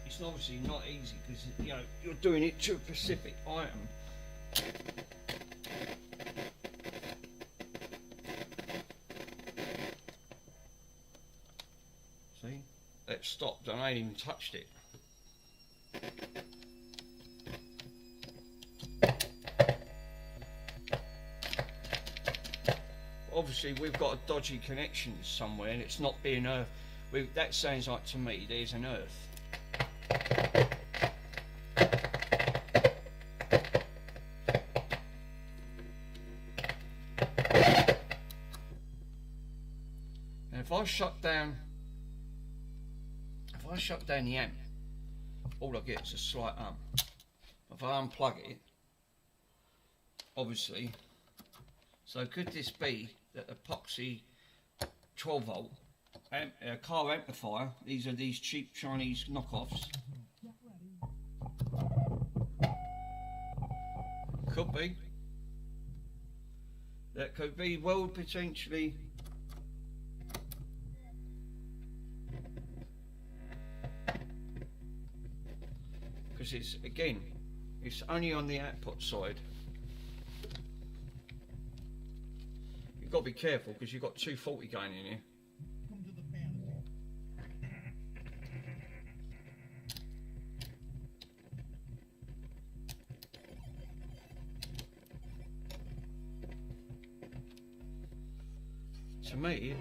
it's obviously not easy because you know you're doing it to a specific item. See, that stopped and I ain't even touched it. Obviously we've got a dodgy connection somewhere and it's not being earth. That sounds like to me there's an earth. And if I shut down the amp, all I get is a slight hum. If I unplug it, obviously, so could this be that epoxy 12 volt car amplifier, these are these cheap Chinese knockoffs? Could be. That could be well potentially. Because it's, again, it's only on the output side. You've got to be careful because you've got 240 going in here. Welcome to the fantasy. To me,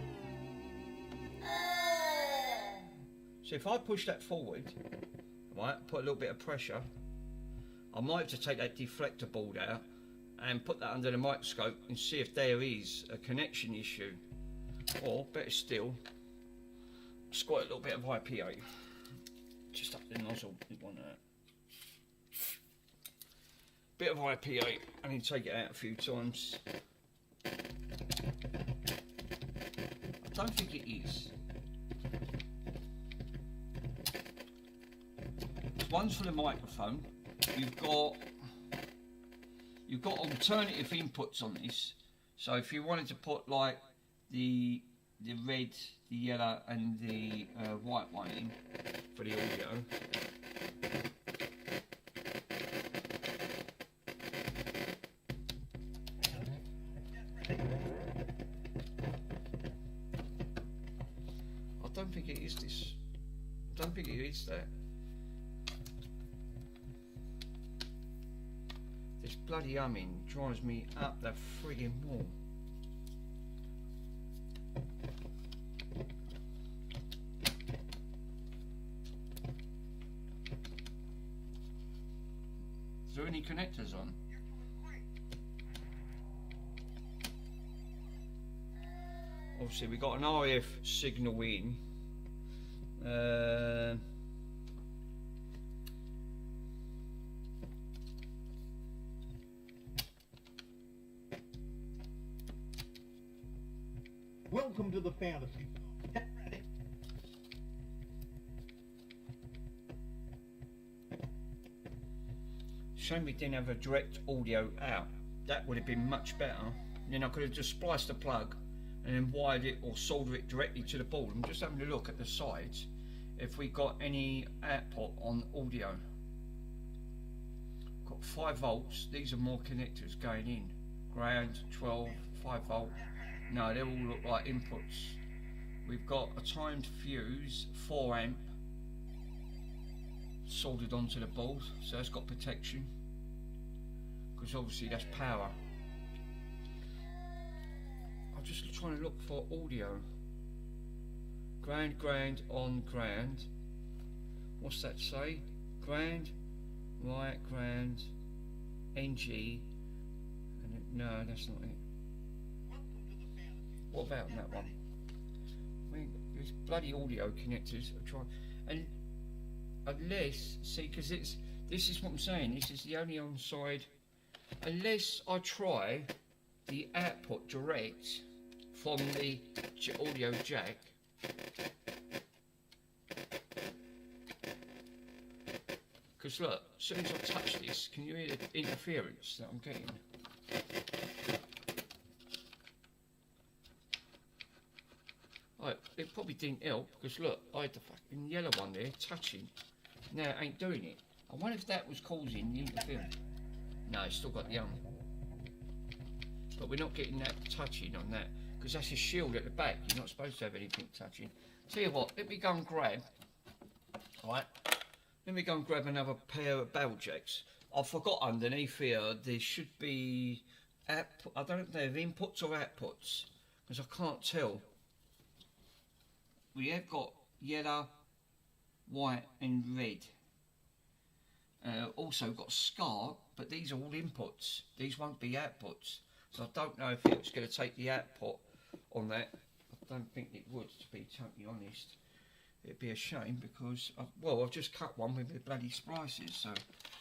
so if I push that forward, right, put a little bit of pressure, I might have to take that deflector board out and put that under the microscope and see if there is a connection issue, or better still, squirt a little bit of IPA just up the nozzle. Want that bit of IPA. I need to take it out a few times. I don't think it is. One's for the microphone. You've got alternative inputs on this. So if you wanted to put like the red, the yellow, and the white one in for the audio. I don't think it is this. I don't think it is that. This bloody humming drives me up the friggin' wall. Is there any connectors on? Obviously we got an RF signal in. Welcome to the fantasy zone. Get ready. Shame we didn't have a direct audio out. That would have been much better. Then I could have just spliced the plug and then wired it or soldered it directly to the board. I'm just having a look at the sides if we got any output on audio. Got 5 volts. These are more connectors going in. Ground, 12, 5 volt. No, they all look like inputs. We've got a timed fuse, 4 amp, soldered onto the board, so that's got protection, because obviously that's power. I'm just trying to look for audio. Ground, ground, on ground. What's that say? Ground, right, ground, NG. And no, that's not it. Welcome to the fantasy zone. What about Get that one? ready. I mean, there's bloody audio connectors. I try, and unless see, because this is what I'm saying. This is the only on side. Unless I try the output direct from the audio jack. Because look, as soon as I touch this, can you hear the interference that I'm getting? Right, it probably didn't help, because look, I had the fucking yellow one there touching. Now it ain't doing it. I wonder if that was causing the interference. No, it's still got the but we're not getting that touching on that, because that's a shield at the back. You're not supposed to have anything touching. Tell you what, let me go and grab, right? Let me go and grab another pair of barrel jacks. I forgot underneath here there should be I don't know if they have inputs or outputs, because I can't tell. We have got yellow, white and red. Also got SCART, but these are all inputs. These won't be outputs. So I don't know if it's going to take the output on that. I don't think it would, to be totally honest. It'd be a shame because, I've just cut one with the bloody splices, so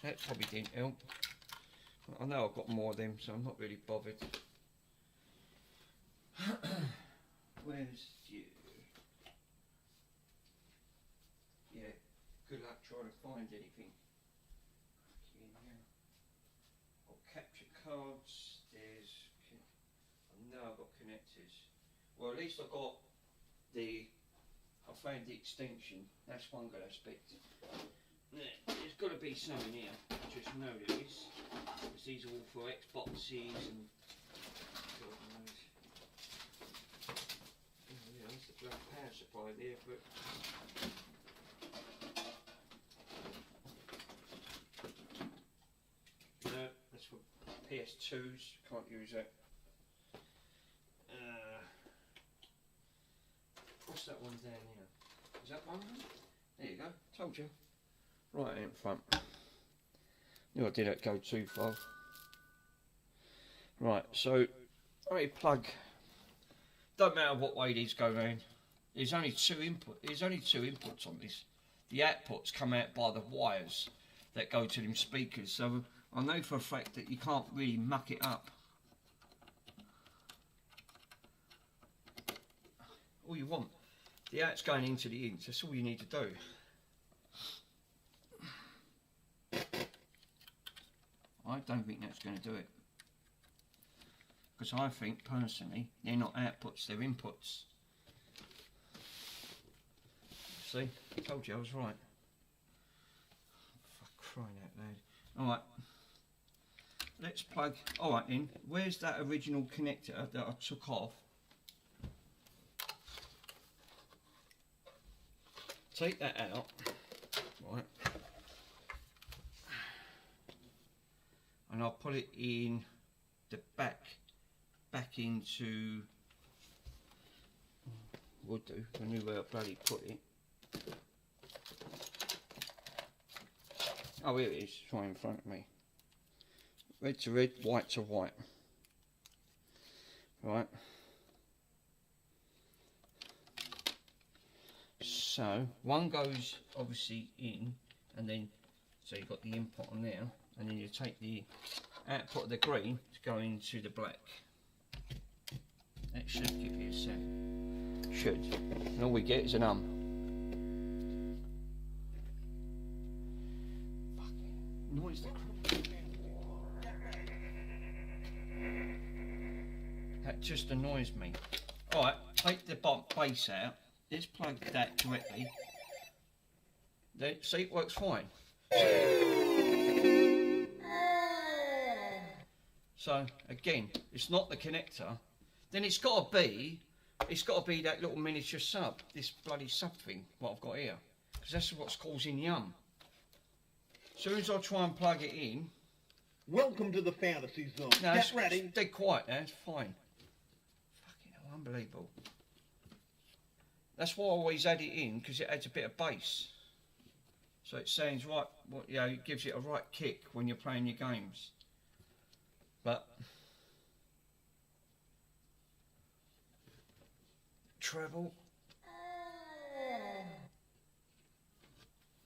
that probably didn't help. I know I've got more of them, so I'm not really bothered. Where's you? Yeah, good luck trying to find anything. Got capture cards, I know I've got connectors. Well, at least I got I found the extension. That's one good aspect. There's got to be some in here. I just know there is. Because these are all for Xboxes and God knows. Oh, yeah, there's the black power supply there, but no, that's for PS2s. Can't use that. What's that one down here? Is that one? There you go. Told you. Right in front. Knew I didn't go too far. Right, so I plug. Don't matter what way these go round. There's only two inputs on this. The outputs come out by the wires that go to them speakers. So I know for a fact that you can't really muck it up. All you want. The out's going into the ins, that's all you need to do. I don't think that's going to do it. Because I think, personally, they're not outputs, they're inputs. See? I told you I was right. Fuck, crying out loud. Alright. Let's plug... Alright then, where's that original connector that I took off? Take that out, right, and I'll put it in the back into, would do, if I knew where I bloody put it. Oh, here it is, it's right in front of me. Red to red, white to white. Right. So one goes obviously in, and then so you've got the input on there, and then you take the output of the green to go into the black. That should give you a sound. Should. And all we get is an Fucking noise. That just annoys me. Alright, take the bass out. Let's plug that directly. Then, see, it works fine. So again, it's not the connector. Then it's got to be that little miniature sub, this bloody sub thing, what I've got here, because that's what's causing the As soon as I try and plug it in. Welcome to the fantasy zone. No, Get ready. It's dead quiet now. It's fine. Fucking hell, unbelievable. That's why I always add it in, because it adds a bit of bass. So it sounds right, it gives it a right kick when you're playing your games. But treble.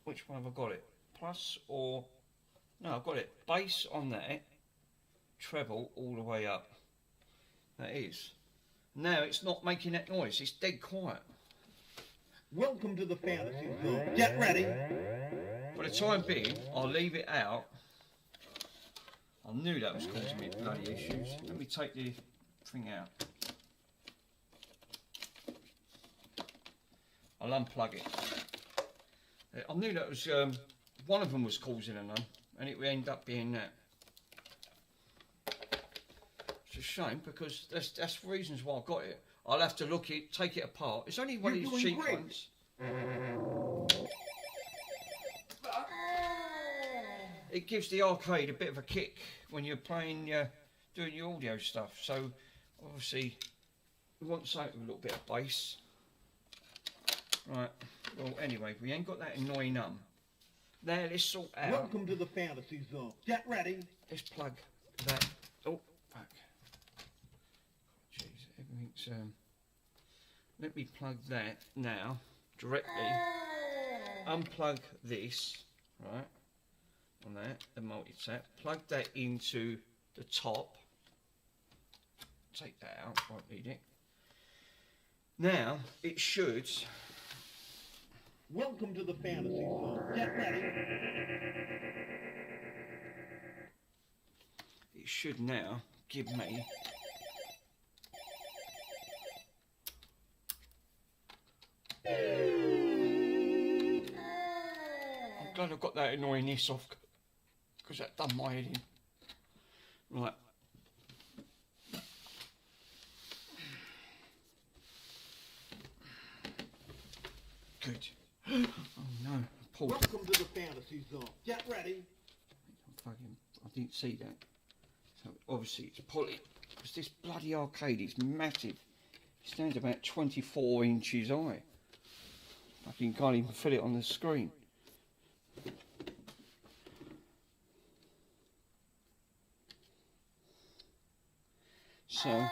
Which one have I got it? Plus or no? I've got it. Bass on that. Treble all the way up. That is. Now it's not making that noise. It's dead quiet. Welcome to the fantasy zone. Get ready. For the time being, I'll leave it out. I knew that was causing me bloody issues. Let me take the thing out. I'll unplug it. I knew that was one of them was causing a none, and it would end up being that. It's a shame because that's reasons why I got it. I'll have to look it, take it apart. It's only one of these cheap ones. It gives the arcade a bit of a kick when you're playing, doing your audio stuff. So obviously we want something with a little bit of bass. Right. Well, anyway, we ain't got that annoying Now let's sort out. Welcome to the fantasy zone. Get ready. Let's plug that. Oh, fuck. Jeez, everything's. Let me plug that now directly. Unplug this, right? On that, the multi-tap. Plug that into the top. Take that out. Won't need it. Now it should. Welcome to the fantasy zone. Get ready. It should now give me I'm glad I've got that annoyingness off because that done my head in. Right. Good. Oh no, Paul. Welcome to the fantasy zone. Get ready. I didn't see that. So obviously it's pulling because this bloody arcade is massive. It stands about 24 inches high. Fucking can't even fit it on the screen. So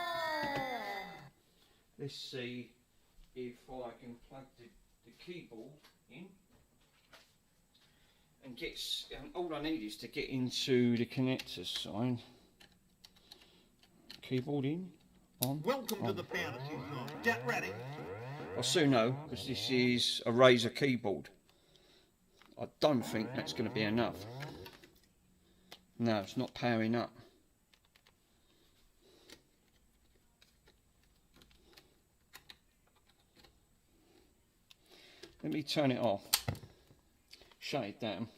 let's see if I can plug the keyboard in and get. All I need is to get into the connector side. Keyboard in, on. Welcome on. to the fantasy zone. Get ready. I'll soon know because this is a Razer keyboard. I don't think that's going to be enough. No, it's not powering up. Let me turn it off. Shut it down.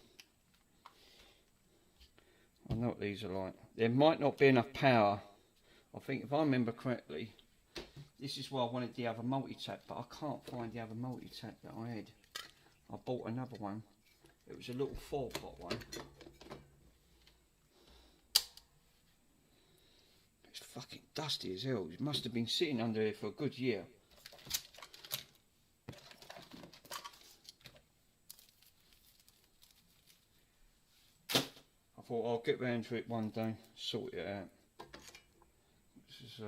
I know what these are like. There might not be enough power. I think if I remember correctly, this is why I wanted the other multi-tap, but I can't find the other multi-tap that I had. I bought another one. It was a little 4-pot one. It's fucking dusty as hell. It must have been sitting under here for a good year. I thought I'll get round to it one day, sort it out. This is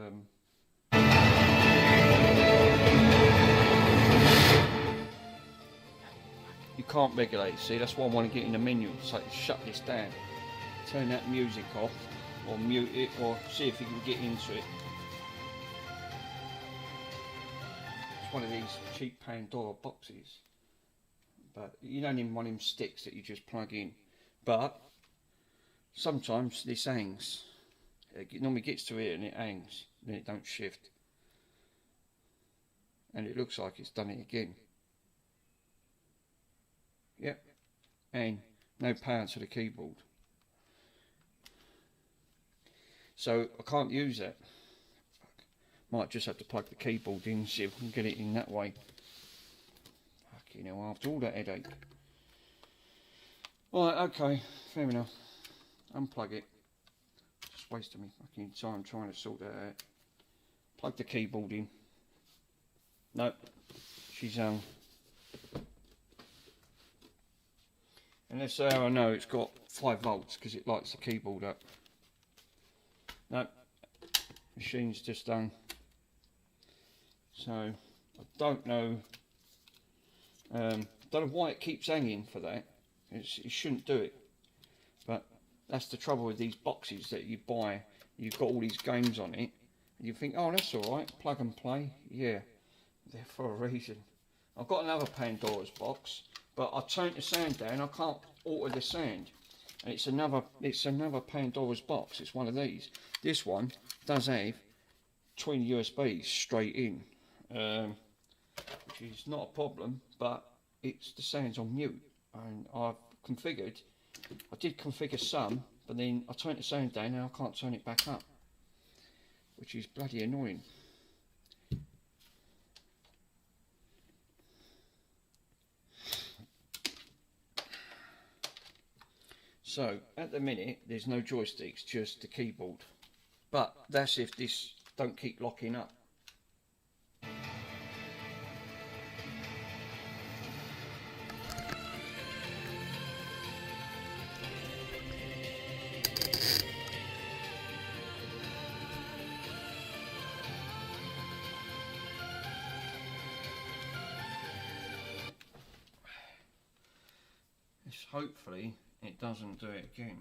you can't regulate it, see, that's why I want to get in the menu, so shut this down, turn that music off, or mute it, or see if you can get into it. It's one of these cheap Pandora boxes, but you don't even want them sticks that you just plug in, but sometimes this hangs. It normally gets to here and it hangs, then it don't shift, and it looks like it's done it again. Yep, and no power to the keyboard, so I can't use that. Might just have to plug the keyboard in, see if we can get it in that way. Fucking hell, after all that headache. Right, okay, fair enough. Unplug it. Just wasting me fucking time trying to sort that out. Plug the keyboard in. Nope, she's and that's how I know it's got 5 volts, because it lights the keyboard up. No, machine's just done. So I don't know. Don't know why it keeps hanging for that. It shouldn't do it. But that's the trouble with these boxes that you buy. You've got all these games on it. And you think, oh, that's all right. Plug and play. Yeah, they're for a reason. I've got another Pandora's box, but I turned the sound down. I can't alter the sound. And it's another Pandora's box. It's one of these. This one does have twin USBs straight in, which is not a problem, but it's the sound's on mute. And I did configure some, but then I turned the sound down and I can't turn it back up, which is bloody annoying. So at the minute there's no joysticks, just the keyboard, but that's if this don't keep locking up. Hopefully it doesn't do it again.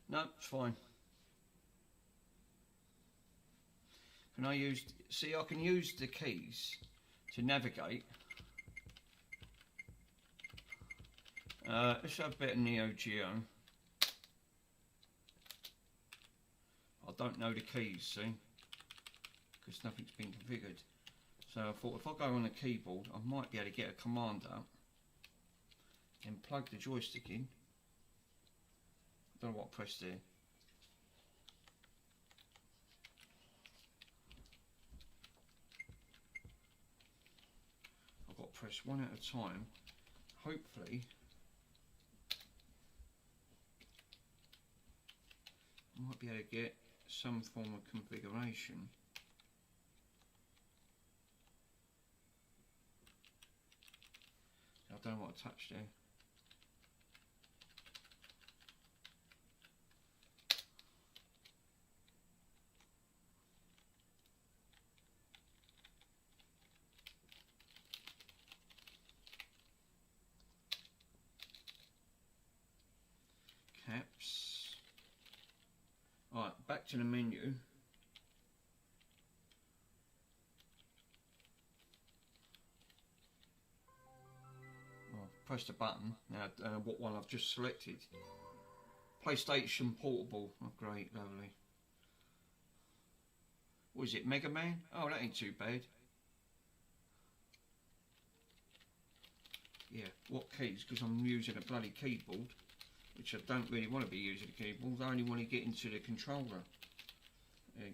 No, it's fine. Can I use, see, I can use the keys to navigate. Let's have a bit of Neo Geo. I don't know the keys, see, because nothing's been configured. So I thought if I go on the keyboard, I might be able to get a command up and plug the joystick in. I don't know what I pressed there. I've got to press one at a time. Hopefully I might be able to get some form of configuration. I don't know what I touched there. Caps. Alright, back to the menu. I've pressed the button. Now, what one I've just selected. PlayStation Portable. Oh, great, lovely. What is it, Mega Man? Oh, that ain't too bad. Yeah, what keys? Because I'm using a bloody keyboard, which I don't really want to be using the keyboard. I only want to get into the controller,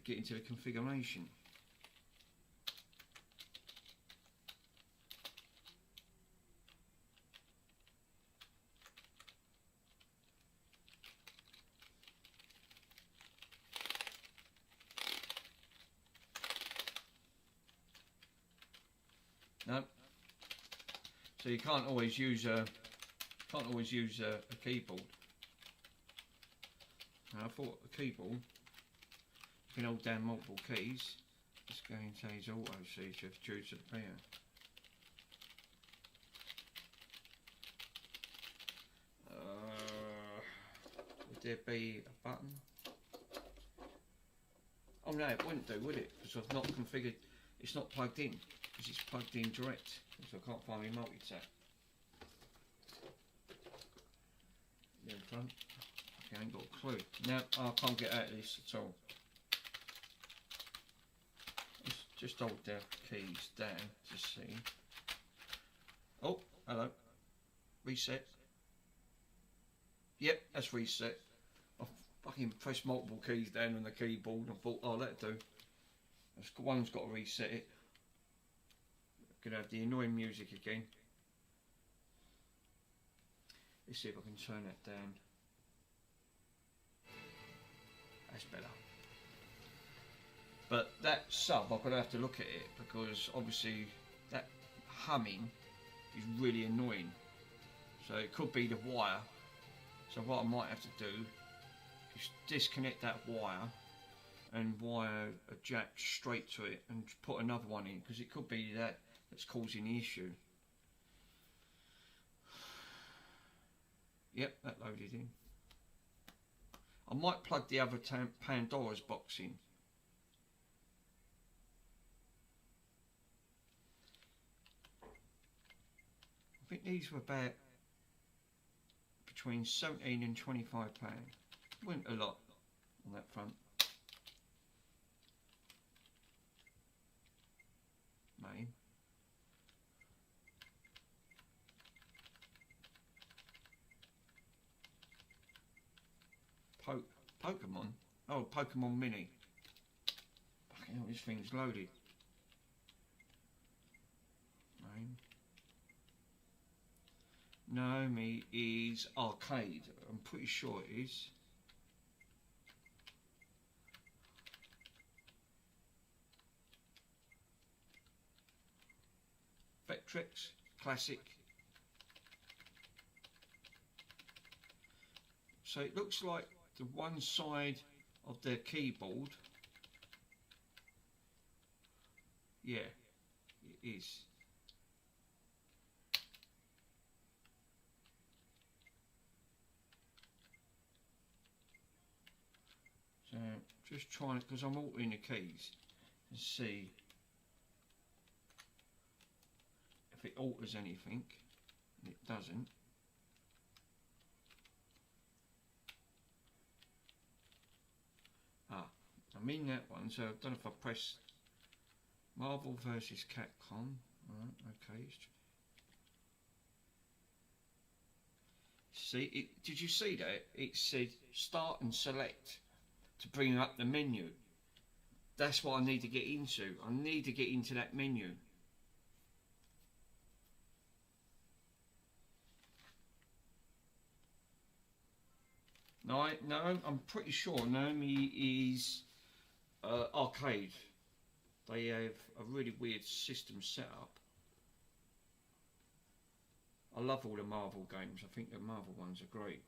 get into the configuration. No, so you can't always use a keyboard. Now, I thought a keyboard, you can hold down multiple keys. Let's go into his auto feature due to the player. Would there be a button? Oh no, it wouldn't do, would it? Because I've not configured, it's not plugged in, because it's plugged in direct, so I can't find my multi-tap. In front. Okay, I ain't got a clue. Now I can't get out of this at all. Let's just hold the keys down to see. Oh, hello. Reset. Yep, that's reset. I fucking pressed multiple keys down on the keyboard and thought, oh, that'll do. One's got to reset it. Gonna have the annoying music again. Let's see if I can turn that down. That's better. But that sub, I'm going to have to look at it, because obviously that humming is really annoying. So it could be the wire. So what I might have to do is disconnect that wire and wire a jack straight to it and put another one in, because it could be that that's causing the issue. Yep, that loaded in. I might plug the other Pandora's box in. I think these were about between 17 and 25 pounds. Went a lot on that front. Name. Pokemon? Oh, Pokemon Mini. Fucking hell, this thing's loaded. Name. Naomi is arcade. I'm pretty sure it is. Vectrex Classic. So it looks like the one side of their keyboard. Yeah, it is. So just trying it, because I'm altering the keys and see if it alters anything, and it doesn't. Ah, I'm in that one, so I don't know if I press Marvel versus Capcom. Right, okay. See, did you see that? It said start and select to bring up the menu. That's what I need to get into. I need to get into that menu. No, I'm pretty sure Naomi is arcade. They have a really weird system set up. I love all the Marvel games. I think the Marvel ones are great.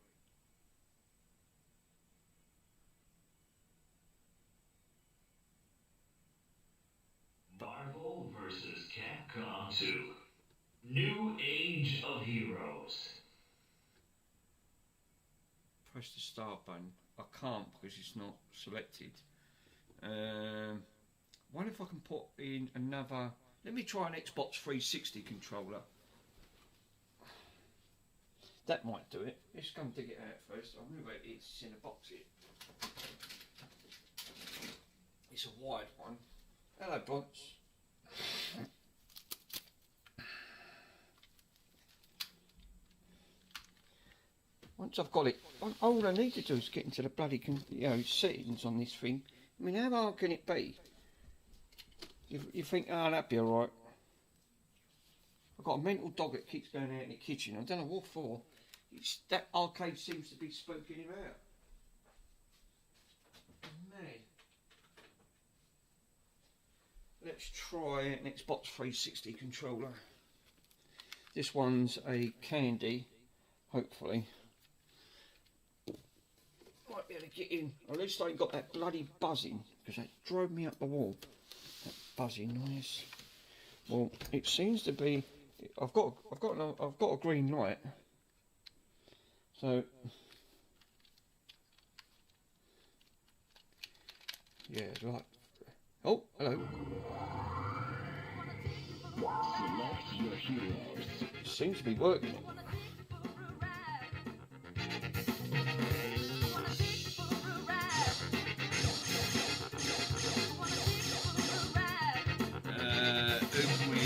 Marvel vs. Capcom 2. New Age of Heroes. Press the start button. I can't because it's not selected. Wonder if I can put in another. Let me try an Xbox 360 controller. That might do it. Let's go and dig it out first. I remember it's in a box here. It's a wide one. Hello, Bronx. Once I've got it, all I need to do is get into the bloody settings on this thing. I mean, how hard can it be? You think, oh, that'd be alright. I've got a mental dog that keeps going out in the kitchen. I don't know what for. That arcade seems to be spooking him out. Mad. Let's try an Xbox 360 controller. This one's a Candy, hopefully. Might be able to get in. At least I ain't got that bloody buzzing, because that drove me up the wall. That buzzing noise. Well, it seems to be. I've got a green light. So yeah, like. Oh, hello. Select your heroes. Seems to be working. Who can we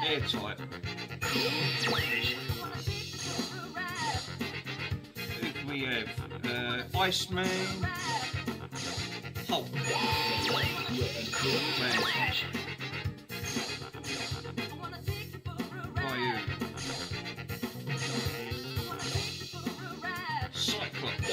airtight. Who can we have? Iceman. Hulk. Man. Ryu. Cyclops.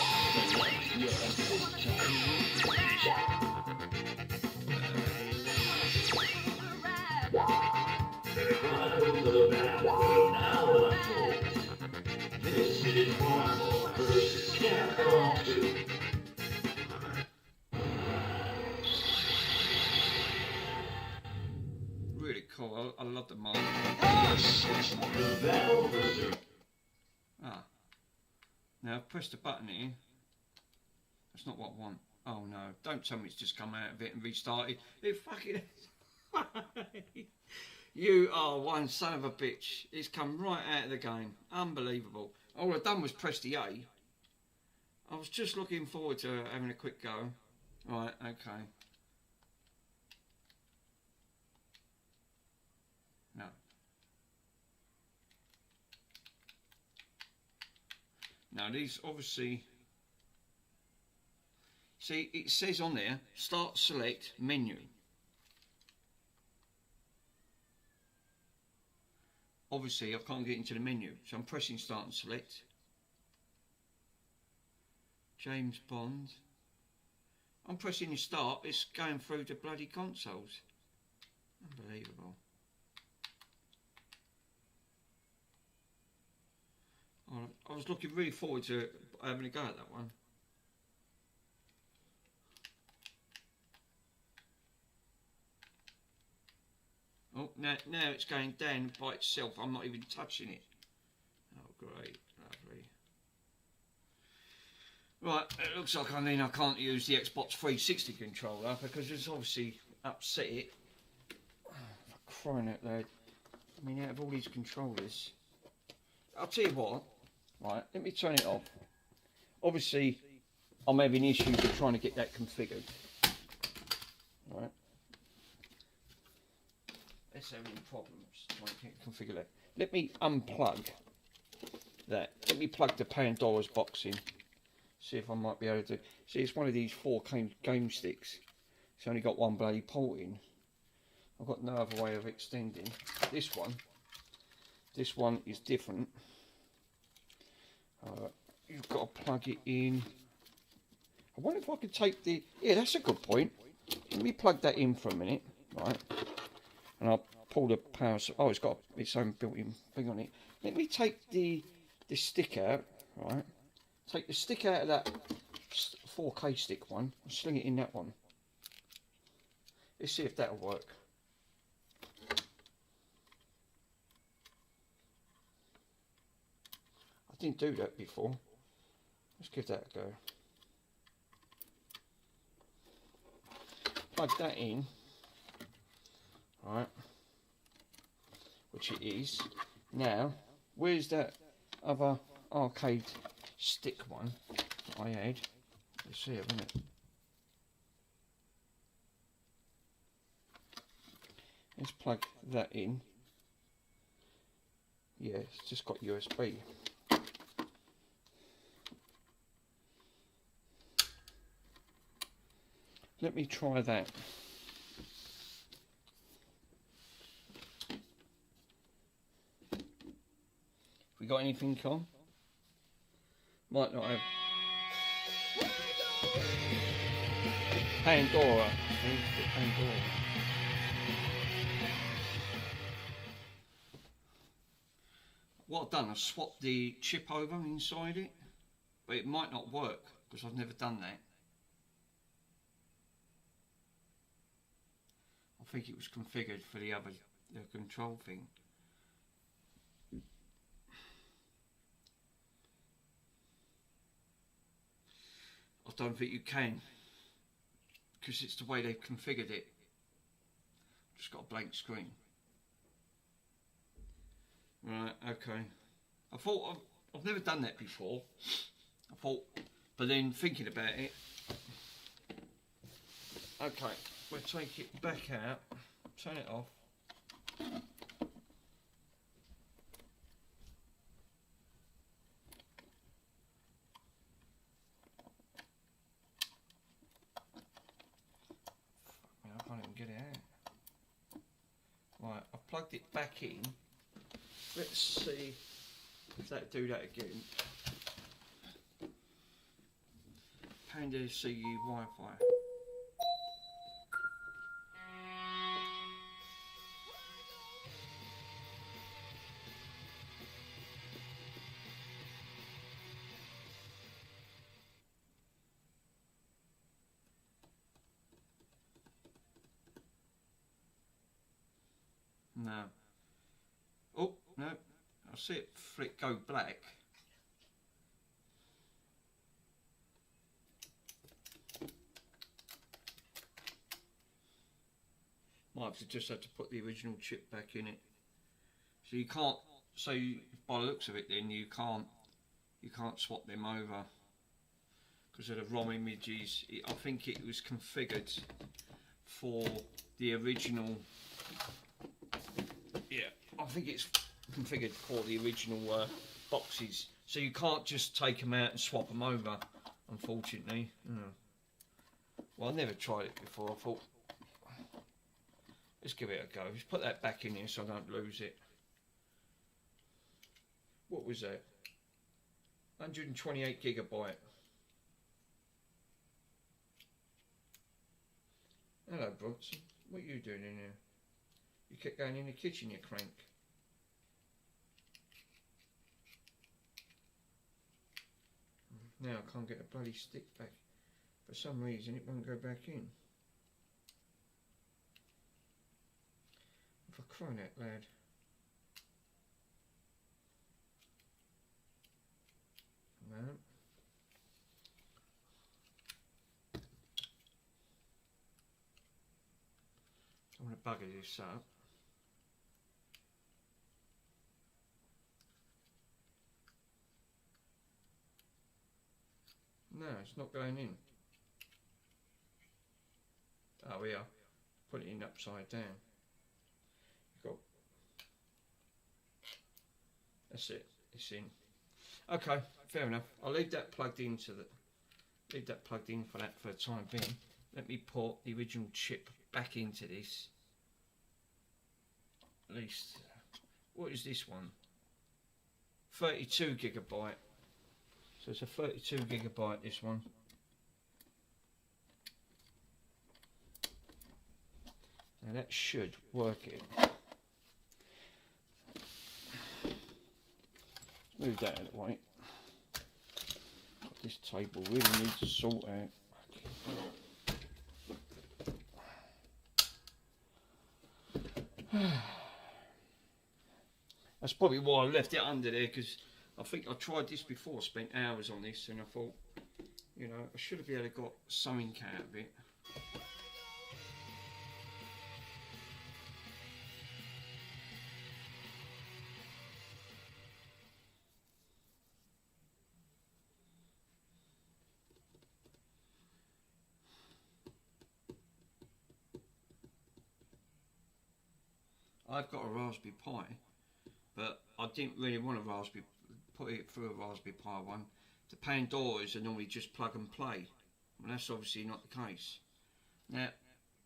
The Chronicles of the Battle will now unfold. This is Marvel vs. Capcom 2. Really cool. I love the mark. The battle versus... Ah. Now I've pressed the button here. That's not what I want. Oh no, don't tell me it's just come out of it and restarted. It fucking You are one son of a bitch. It's come right out of the game. Unbelievable. All I've done was press the A. I was just looking forward to having a quick go. Right, okay. No. Now these obviously... See, it says on there, start select menu. Obviously, I can't get into the menu, so I'm pressing start and select. James Bond. I'm pressing the start, it's going through the bloody consoles. Unbelievable. Oh, I was looking really forward to having a go at that one. Oh, now it's going down by itself. I'm not even touching it. Oh, great. Lovely. Right, it looks like I can't use the Xbox 360 controller because it's obviously upset it. Oh, for crying out loud. I mean, out of all these controllers... I'll tell you what. Right, let me turn it off. Obviously, I'm having issues with trying to get that configured. Right. Let's have any problems trying to configure that. Let me unplug that. Let me plug the Pandora's box in. See if I might be able to. See, it's one of these 4 game sticks. It's only got one bloody port in. I've got no other way of extending. This one is different. You've got to plug it in. I wonder if I could take the... Yeah, that's a good point. Let me plug that in for a minute. Right. And I'll pull the power... Oh, it's got its own built-in thing on it. Let me take the stick out, right? Take the stick out of that 4K stick one and sling it in that one. Let's see if that'll work. I didn't do that before. Let's give that a go. Plug that in. Right, which it is. Now, where's that other arcade stick one I had? Let's see it, isn't it? Let's plug that in. Yeah, it's just got USB. Let me try that. We got anything on? Might not have. Pandora. Pandora. What I've done, I've swapped the chip over inside it, but it might not work because I've never done that. I think it was configured for the control thing. I don't think you can, because it's the way they've configured it. Just got a blank screen. Right, okay. I thought I've never done that before. I thought, but then thinking about it, okay, we'll take it back out, turn it off. I can't even get it out. Right, I've plugged it back in. Let's see if that'll do that again. Panda CU Wi-Fi. No. Oh, no. I see it flick go black. Might have to just have to put the original chip back in it. So you can't, so you, by the looks of it then you can't swap them over. Because of the ROM images, I think it was configured for the original. Yeah, I think it's configured for the original boxes, so you can't just take them out and swap them over. Unfortunately, well, I never tried it before. I thought, let's give it a go. Let's put that back in here so I don't lose it. What was that? 128 gigabyte. Hello, Bronson. What are you doing in here? You kept going in the kitchen, you crank. Now I can't get a bloody stick back. For some reason, it won't go back in. For crying out loud. No. I'm going to bugger this up. No, it's not going in. Oh, we are. Put it in upside down. You've got. That's it. It's in. Okay, fair enough. I'll leave that plugged into the. Leave that plugged in for that for the time being. Let me put the original chip back into this. At least. What is this one? 32 gigabyte. So it's a 32 gigabyte, this one. Now that should work it. Let's move that out of the way. This table really needs to sort out. That's probably why I left it under there, because I think I tried this before, spent hours on this, and I thought, you know, I should have been able to got something out of it. I've got a Raspberry Pi, but I didn't really want a put it through a Raspberry Pi one. The Pandoras are normally just plug and play, and that's obviously not the case. Now,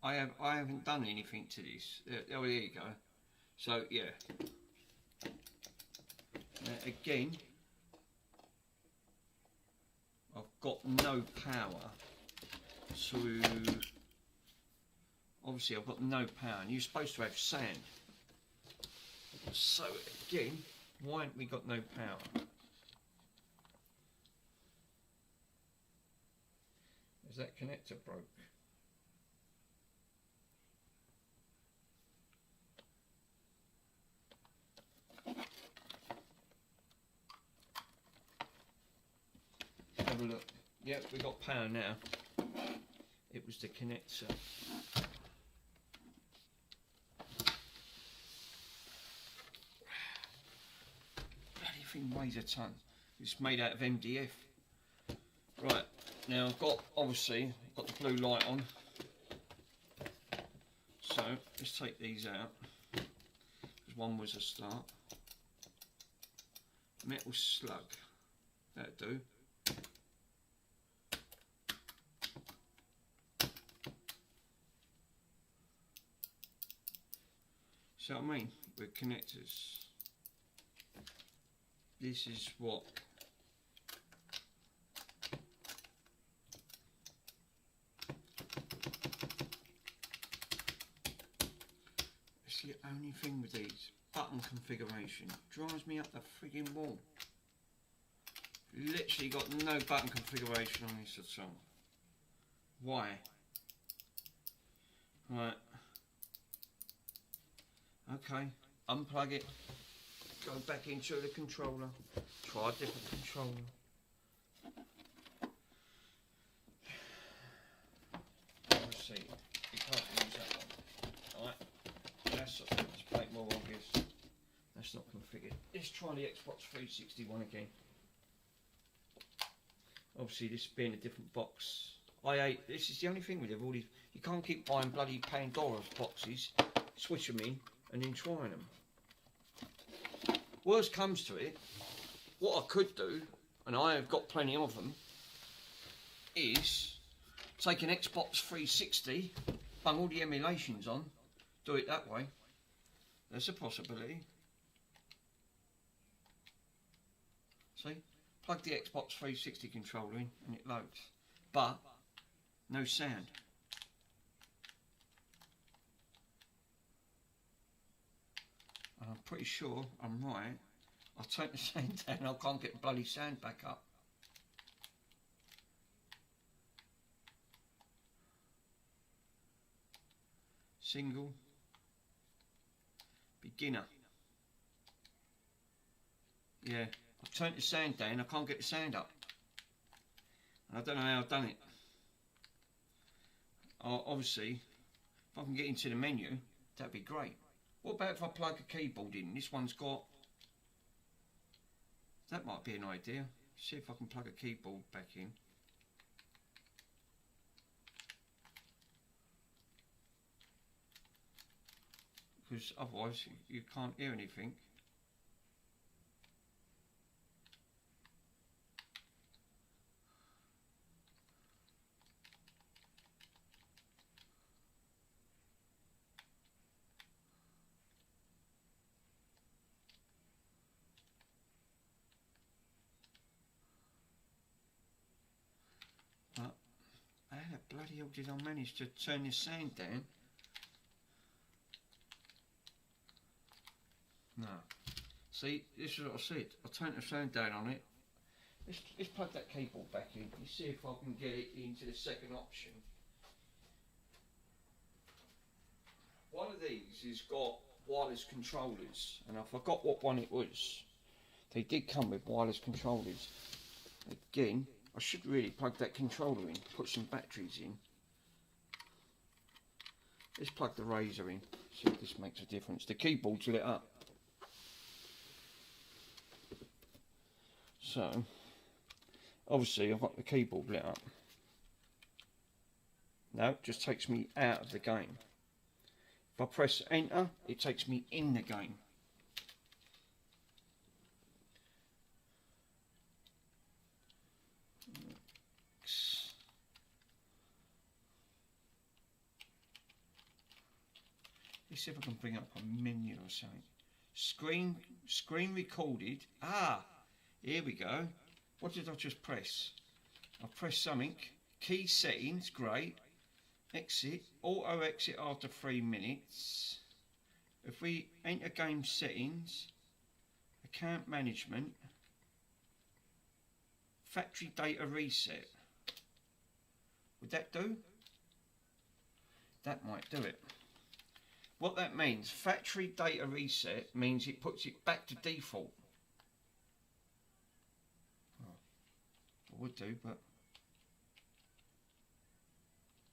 I haven't done anything to this. Oh, there you go. So yeah. Now again, I've got no power to. Obviously, I've got no power, and you're supposed to have sand. So again, why haven't we got no power? Is that connector broke? Have a look. Yep, we got power now. It was the connector. Thing weighs a ton. It's made out of MDF. Right, now I've got, obviously, got the blue light on. So, let's take these out. Because one was a start. Metal slug. That'll do. See what I mean? With connectors. This is what it's the only thing with these button configuration. Drives me up the frigging wall. Literally got no button configuration on this at all. Why? Right. Okay, unplug it, go back into the controller, try a different controller. Let's see, you can't use that one. Alright, let's make it more obvious. That's not configured. Let's try the Xbox 360 one again. Obviously this being a different box. This is the only thing with all these, you can't keep buying bloody Pandora's boxes, switch them in and then trying them. Worst comes to it, what I could do, and I have got plenty of them, is take an Xbox 360, bung all the emulations on, do it that way. There's a possibility. See? Plug the Xbox 360 controller in and it loads. But, no sound. And I'm pretty sure I'm right. I'll turn the sound down, I can't get the bloody sound back up. Single. Beginner. Yeah, I've turned the sound down, I can't get the sound up. And I don't know how I've done it. Obviously, if I can get into the menu, that'd be great. What about if I plug a keyboard in? This one's got... That might be an idea. See if I can plug a keyboard back in. Because otherwise you can't hear anything. But how the bloody hell did I manage to turn this sound down? No. See, this is what I said. I turned the sound down on it. Let's plug that keyboard back in. You see if I can get it into the second option. One of these has got wireless controllers, and I forgot what one it was. They did come with wireless controllers. Again, I should really plug that controller in, put some batteries in. Let's plug the Razer in, see if this makes a difference. The keyboard's lit up. So, obviously I've got the keyboard lit up. No, it just takes me out of the game. If I press enter, it takes me in the game. Let's see if I can bring up a menu or something. Screen recorded. Ah, here we go. What did I just press? I pressed something. Key settings, great. Exit, auto exit after 3 minutes. If we enter game settings, account management, factory data reset. Would that do? That might do it. What that means, factory data reset means it puts it back to default. Oh, I would do, but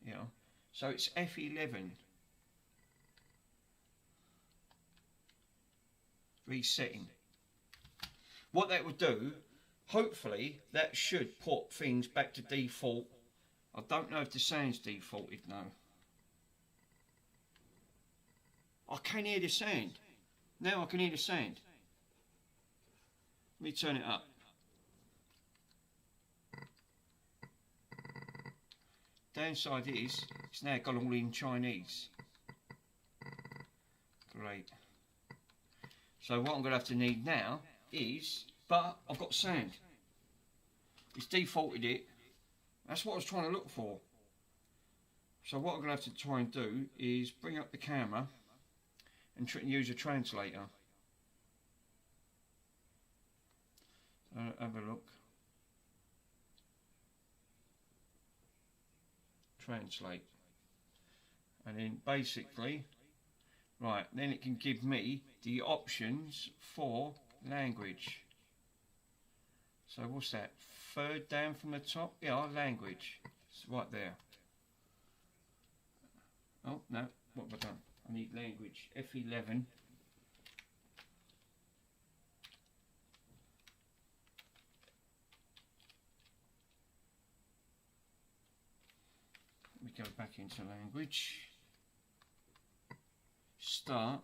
yeah. So it's F11. Resetting. What that would do, hopefully, that should put things back to default. I don't know if the sound's defaulted now. I can hear the sound. Now I can hear the sound. Let me turn it up. Downside is, it's now got all in Chinese. Great. So what I'm going to have to need now is, but I've got sound. It's defaulted it. That's what I was trying to look for. So what I'm going to have to try and do is bring up the camera and use a translator. Have a look. Translate. And then basically Right, then it can give me the options for language. So what's that? Third down from the top? Yeah, language. It's right there. Oh, no. What have I done? I need language. F11. Let me go back into language. Start.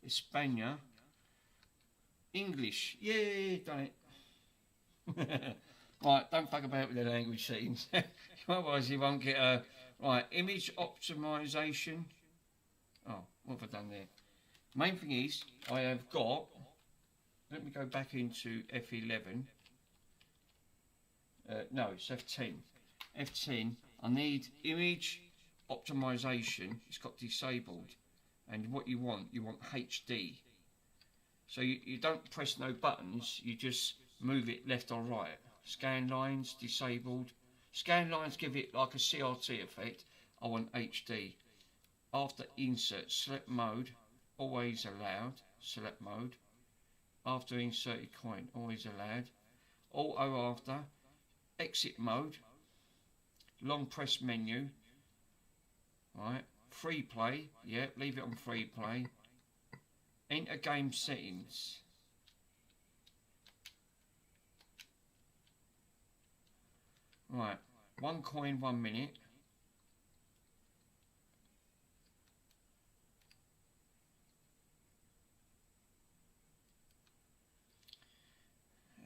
España. English. Yay, done it. Right, don't fuck about with the language settings. Otherwise you won't get a... Right, image optimization. Oh, what have I done there? Main thing is, I have got... Let me go back into F11. No, it's F10. F10, I need image optimization. It's got disabled. And what you want HD. So you don't press no buttons, you just move it left or right. Scan lines, disabled. Scan lines give it like a CRT effect. I want HD. After insert, select mode, always allowed. Select mode. After inserted coin, always allowed. Auto after. Exit mode. Long press menu. Right. Free play, yeah, leave it on free play. Enter game settings. Right, 1 coin, 1 minute.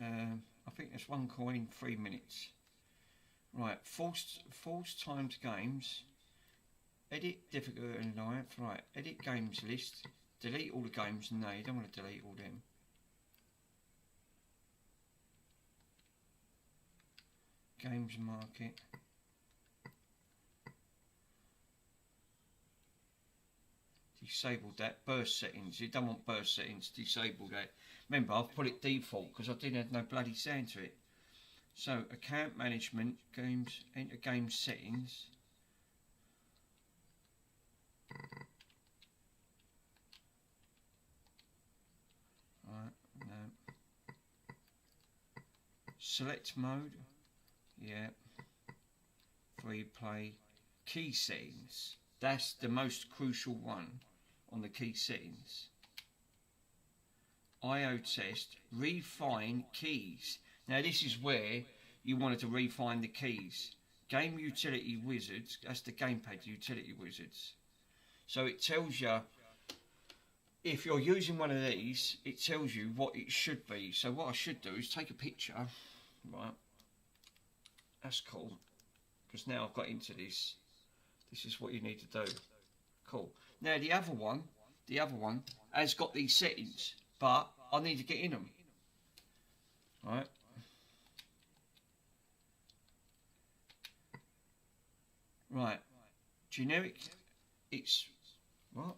I think there's 1 coin, 3 minutes. Right, forced timed games. Edit difficult and live. Right, edit games list. Delete all the games. No, you don't want to delete all them. Games market. Disable that. Burst settings. You don't want burst settings. Disable that. Remember, I've put it default because I didn't have no bloody sound to it. So, account management, games, enter game settings. Right, no. Select mode. Yeah. Free play. Key settings. That's the most crucial one on the key settings. IO test. Refine keys. Now this is where you wanted to refine the keys. Game utility wizards. That's the gamepad utility wizards. So it tells you, if you're using one of these, it tells you what it should be. So what I should do is take a picture, right? That's cool, because now I've got into this. This is what you need to do. Cool. Now the other one has got these settings, but I need to get in them. Right. Right. Generic. It's what?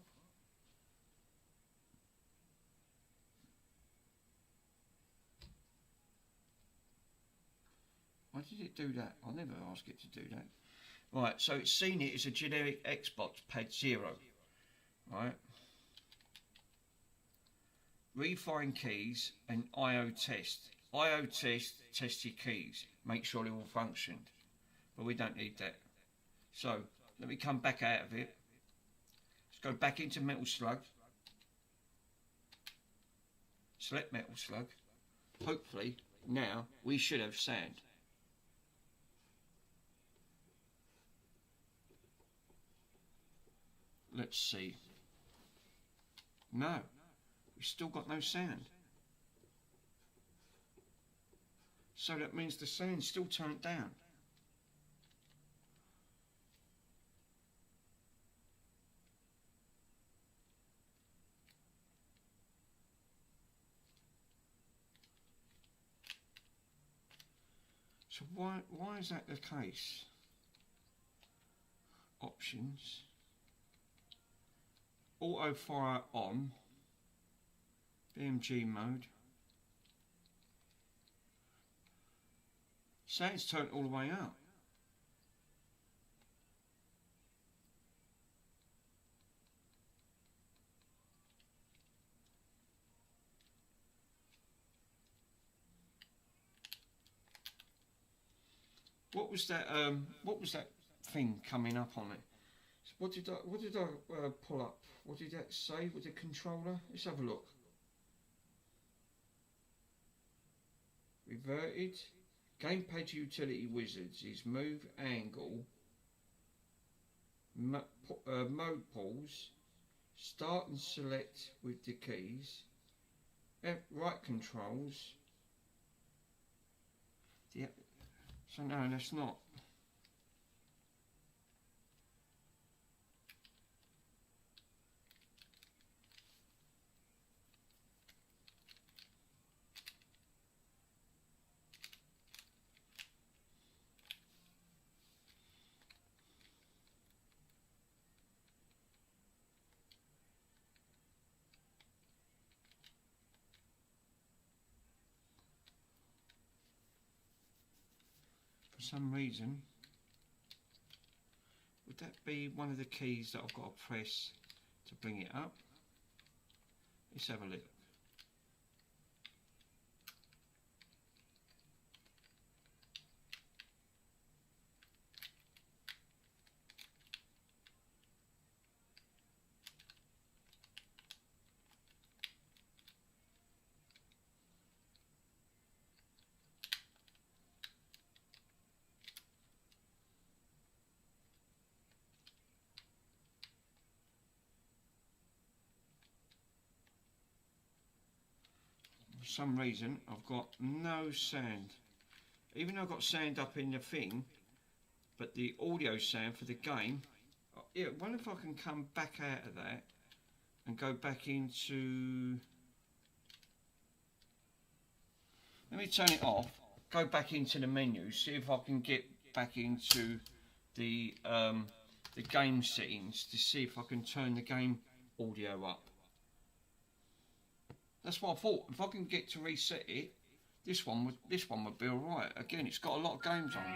Why did it do that? I'll never ask it to do that. Right, so it's seen it as a generic Xbox Pad 0. Right. Refine keys and IO test. IO test your keys. Make sure they all functioned. But we don't need that. So, let me come back out of it. Let's go back into Metal Slug. Select Metal Slug. Hopefully, now we should have sound. Let's see. No, we've still got no sound. So that means the sound's still turned down. So why is that the case? Options. Auto fire on. DMG mode. Sound's turned all the way up. What was that? What was that thing coming up on it? What did I pull up? What did that say with the controller? Let's have a look. Reverted. Gamepad utility wizards is move angle, mode pause, start and select with the keys, right controls. Yeah. So no, that's not. For some reason, would that be one of the keys that I've got to press to bring it up? Let's have a look. For some reason I've got no sound, even though I've got sound up in the thing, but the audio sound for the game, yeah, I wonder if I can come back out of that and go back into, let me turn it off, go back into the menu, see if I can get back into the game settings to see if I can turn the game audio up. That's what I thought. If I can get to reset it, this one would be alright. Again, it's got a lot of games on it.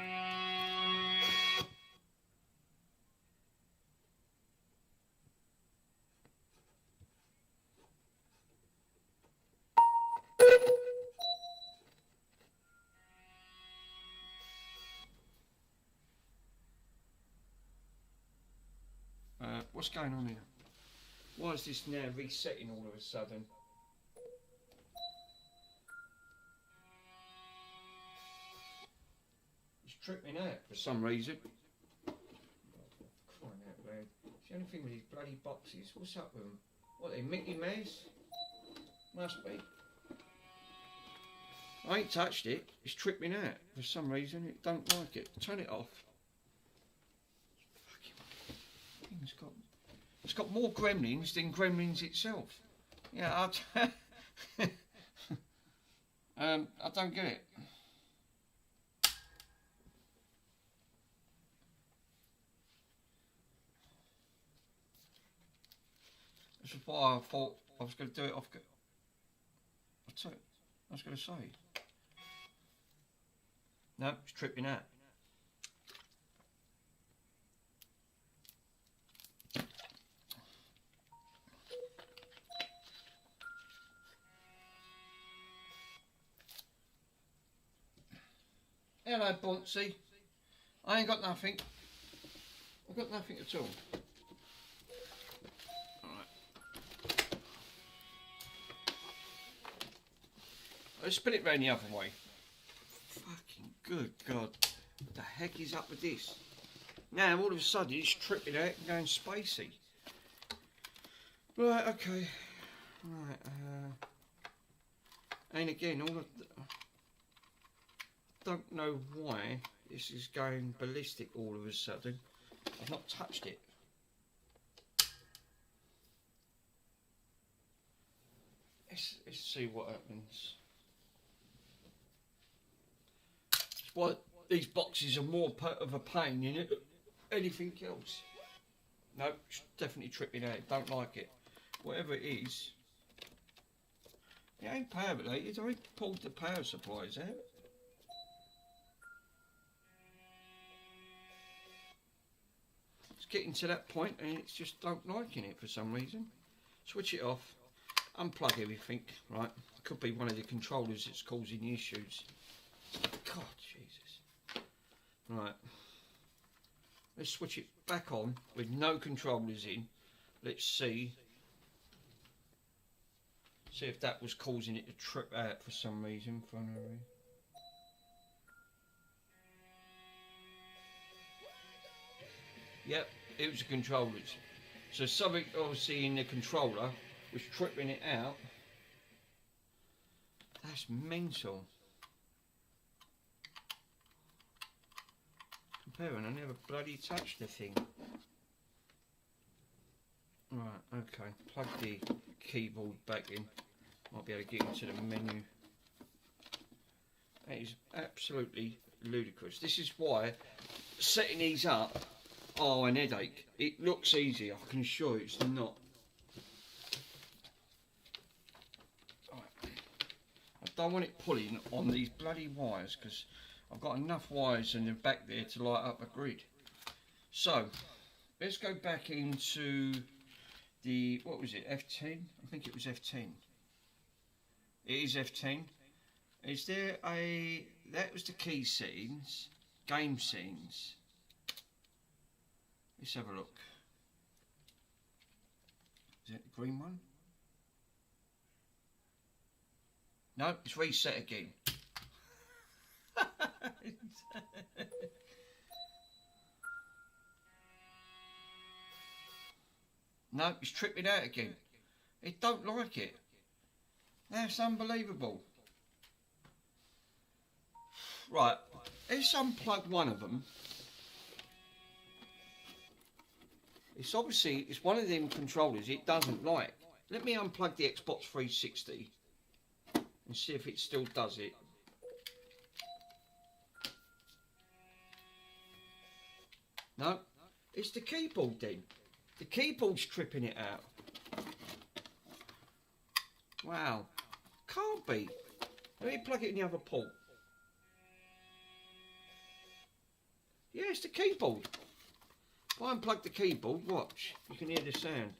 What's going on here? Why is this now resetting all of a sudden? Tripping out for some reason. Crying out loud. It's the only thing with these bloody boxes. What's up with them? What, they Mickey Mouse? Must be. I ain't touched it. It's tripping out for some reason. It don't like it. Turn it off. Fucking thing's got more gremlins than Gremlins itself. Yeah, I don't get it. This is why I thought I was going to do it off. What's it? I was going to say. No, it's tripping out. Hello, Boncy. I ain't got nothing. I've got nothing at all. Let's spin it round the other way. Fucking good God. What the heck is up with this? Now all of a sudden it's tripping out and going spacey. Right, okay. Right, and again, don't know why this is going ballistic all of a sudden. I've not touched it. Let's see what happens. Why these boxes are more of a pain than anything else. No, it's definitely tripping out. Don't like it. Whatever it is, It ain't power related. I pulled the power supplies out. It's getting to that point and it's just don't liking it for some reason. Switch it off, unplug everything, right? Could be one of the controllers that's causing the issues. God, Jesus. Right. Let's switch it back on with no controllers in. Let's see. See if that was causing it to trip out for some reason. Yep, it was the controllers. So something obviously in the controller was tripping it out. That's mental. Comparing, I never bloody touched the thing. Right, okay. Plug the keyboard back in. Might be able to get into the menu. That is absolutely ludicrous. This is why setting these up are an headache. It looks easy, I can assure you it's not. Right. I don't want it pulling on these bloody wires because I've got enough wires in the back there to light up a grid. So, let's go back into the, what was it, F10? I think it was F10. It is F10. Is there a, that was the key settings, game settings. Let's have a look. Is that the green one? No, it's reset again. No, it's tripping out again. It don't like it. That's unbelievable. Right, let's unplug one of them. It's obviously, it's one of them controllers it doesn't like. Let me unplug the Xbox 360 and see if it still does it. No, it's the keyboard then. The keyboard's tripping it out. Wow, can't be. Let me plug it in the other port. Yeah, it's the keyboard. If I unplug the keyboard, watch, you can hear the sound.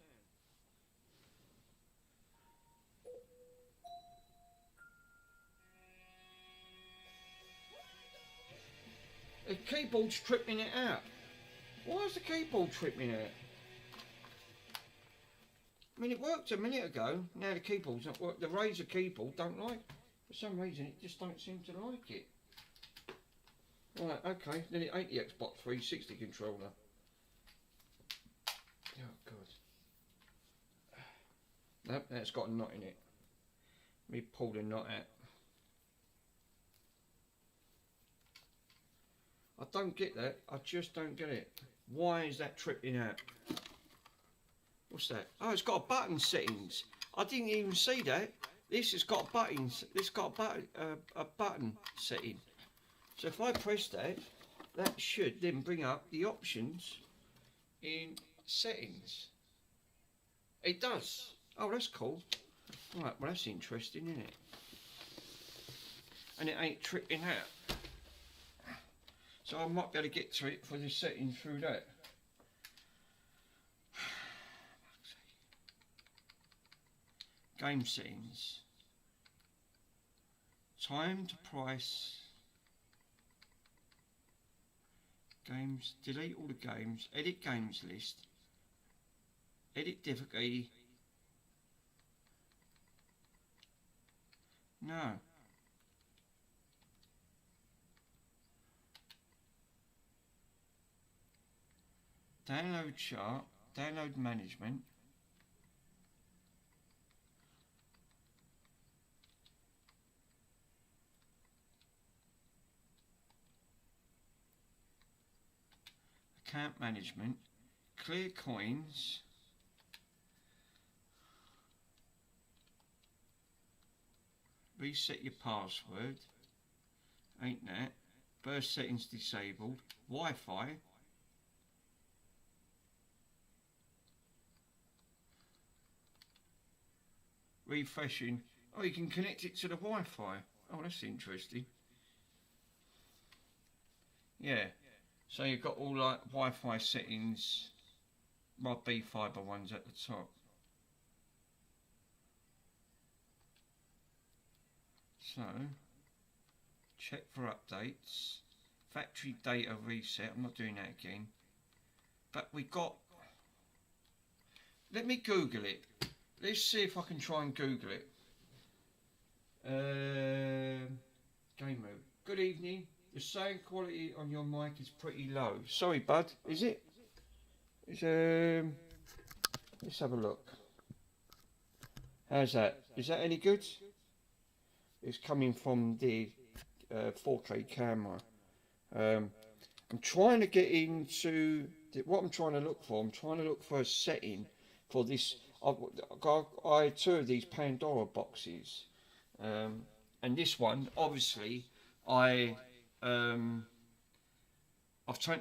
The keyboard's tripping it out. Why is the keyboard tripping out? I mean, it worked a minute ago. Now the keyboard's not working. The Razer keyboard don't like. For some reason, it just don't seem to like it. Right, okay. Then it ain't the Xbox 360 controller. Oh, God. Nope, that's got a knot in it. Let me pull the knot out. I don't get that. I just don't get it. Why is that tripping out? What's that? Oh, it's got a button settings. I didn't even see that. This has got buttons. This got a button setting. So if I press that, that should then bring up the options in settings. It does. Oh, that's cool. Right, well that's interesting, isn't it? And it ain't tripping out. So I might be able to get to it for the setting through that. Game settings. Time to price. Games. Delete all the games. Edit games list. Edit difficulty. No. Download chart. Download management. Account management, clear coins, reset your password, ain't that, burst settings disabled, Wi-Fi, refreshing Oh, you can connect it to the Wi-Fi. Oh, that's interesting. Yeah. So you've got all like Wi-Fi settings. My B-Fiber one's at the top. So, check for updates. Factory data reset. I'm not doing that again. But we got... Let me Google it. Let's see if I can try and Google it. Game mode. Good evening. The sound quality on your mic is pretty low. Sorry, bud. Is it? It's, let's have a look. How's that? Is that any good? It's coming from the 4K camera. I'm trying to get into what I'm trying to look for. I'm trying to look for a setting for this. I had 2 of these Pandora boxes, and this one, obviously, I've turned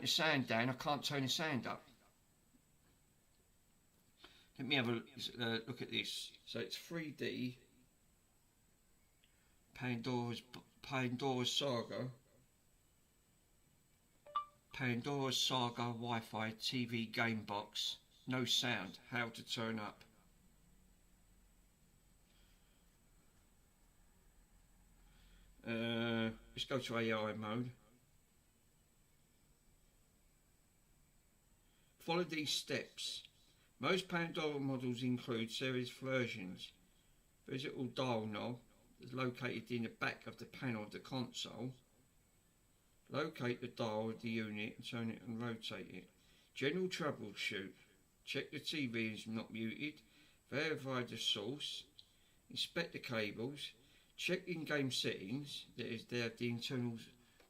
the sound down. I can't turn the sound up. Let me have a look at this. So it's 3D. Pandora's Saga. Pandora's Saga Wi-Fi TV game box. No sound. How to turn up. Let's go to AI mode. Follow these steps. Most Pandora models include series versions. Digital dial knob is located in the back of the panel of the console. Locate the dial of the unit and turn it and rotate it. General troubleshoot. Check the TV is not muted. Verify the source. Inspect the cables. Check in-game settings. That is there the internals.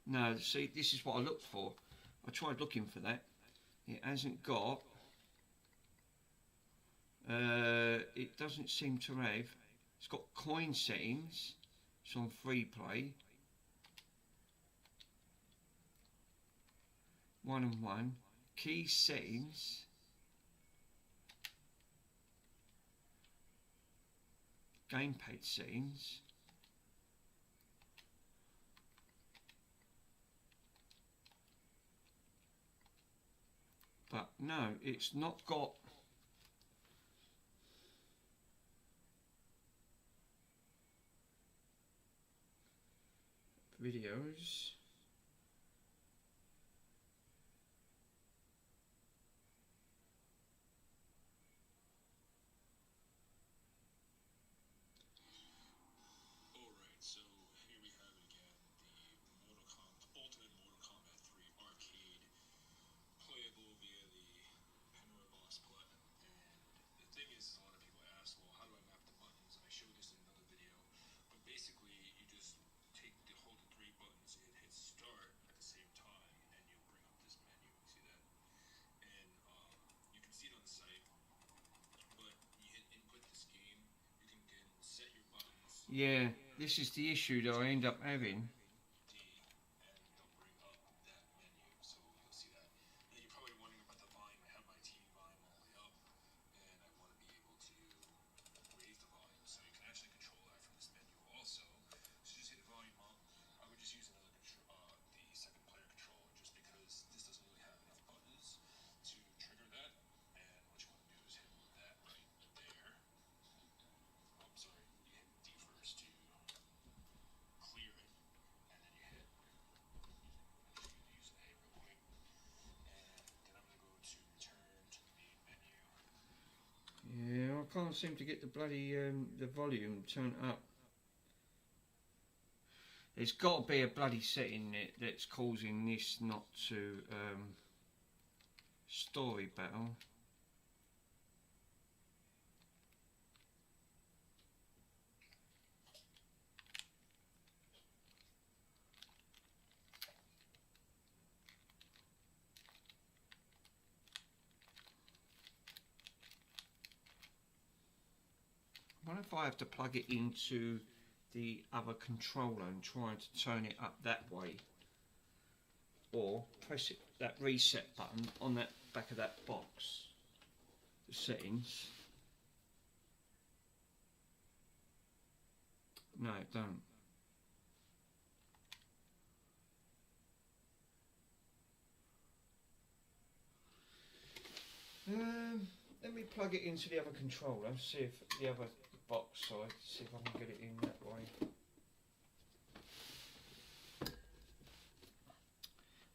No, see, this is what I looked for. I tried looking for that. It hasn't got. It doesn't seem to have. It's got coin settings. It's on free play. 1 and 1. Key settings. Gamepad settings. But no, it's not got videos. Alright, so here we have it again, the Ultimate Mortal Kombat 3 arcade, playable via the Pandora Box Platinum. And the thing is, a lot of people ask, well, how do I map the buttons? And I showed this in another video, but basically you just hold the 3 buttons and hit start at the same time, and you'll bring up this menu. You see that? And you can see it on the site, but you hit input this game, you can set your buttons. Yeah, this is the issue that I end up having. D, and it'll bring up that menu, so you'll see that. And you're probably wondering about the volume. I have my TV volume all the way up, and I want to be able to raise the volume, so you can actually control that from this menu also. So just hit volume up. I would just use another the second player controller, just because this doesn't really have enough buttons to trigger that. And what you want to do is hit that right there. Oh, sorry, you hit D first to clear it, and then you hit. I'm just going to use A real quick, and then I'm going to go to return to the main menu. Yeah, I can't seem to get the bloody the volume turned up. There's got to be a bloody setting that's causing this not to story battle. I wonder if I have to plug it into the other controller and try to turn it up that way, or press it, that reset button on that back of that box, the settings. No, it don't. Let me plug it into the other controller, see if the other box side, see if I can get it in that way.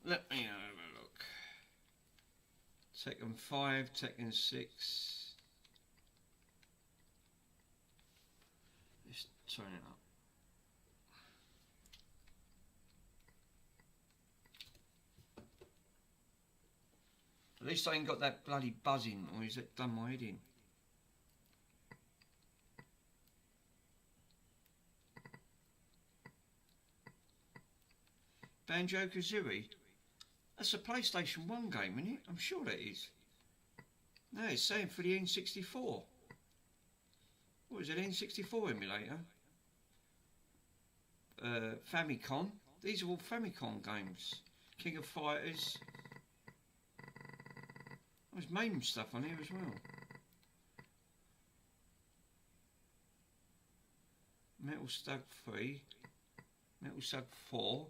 Let me have a look. Tekken 5, Tekken 6. Let's turn it up. At least I ain't got that bloody buzzing noise that done my head in. Banjo-Kazooie? That's a PlayStation 1 game, isn't it? I'm sure that is. No, it's saying for the N64. What is it, N64 emulator? Famicom. These are all Famicom games. King of Fighters. There's MAME stuff on here as well. Metal Slug 3. Metal Slug 4.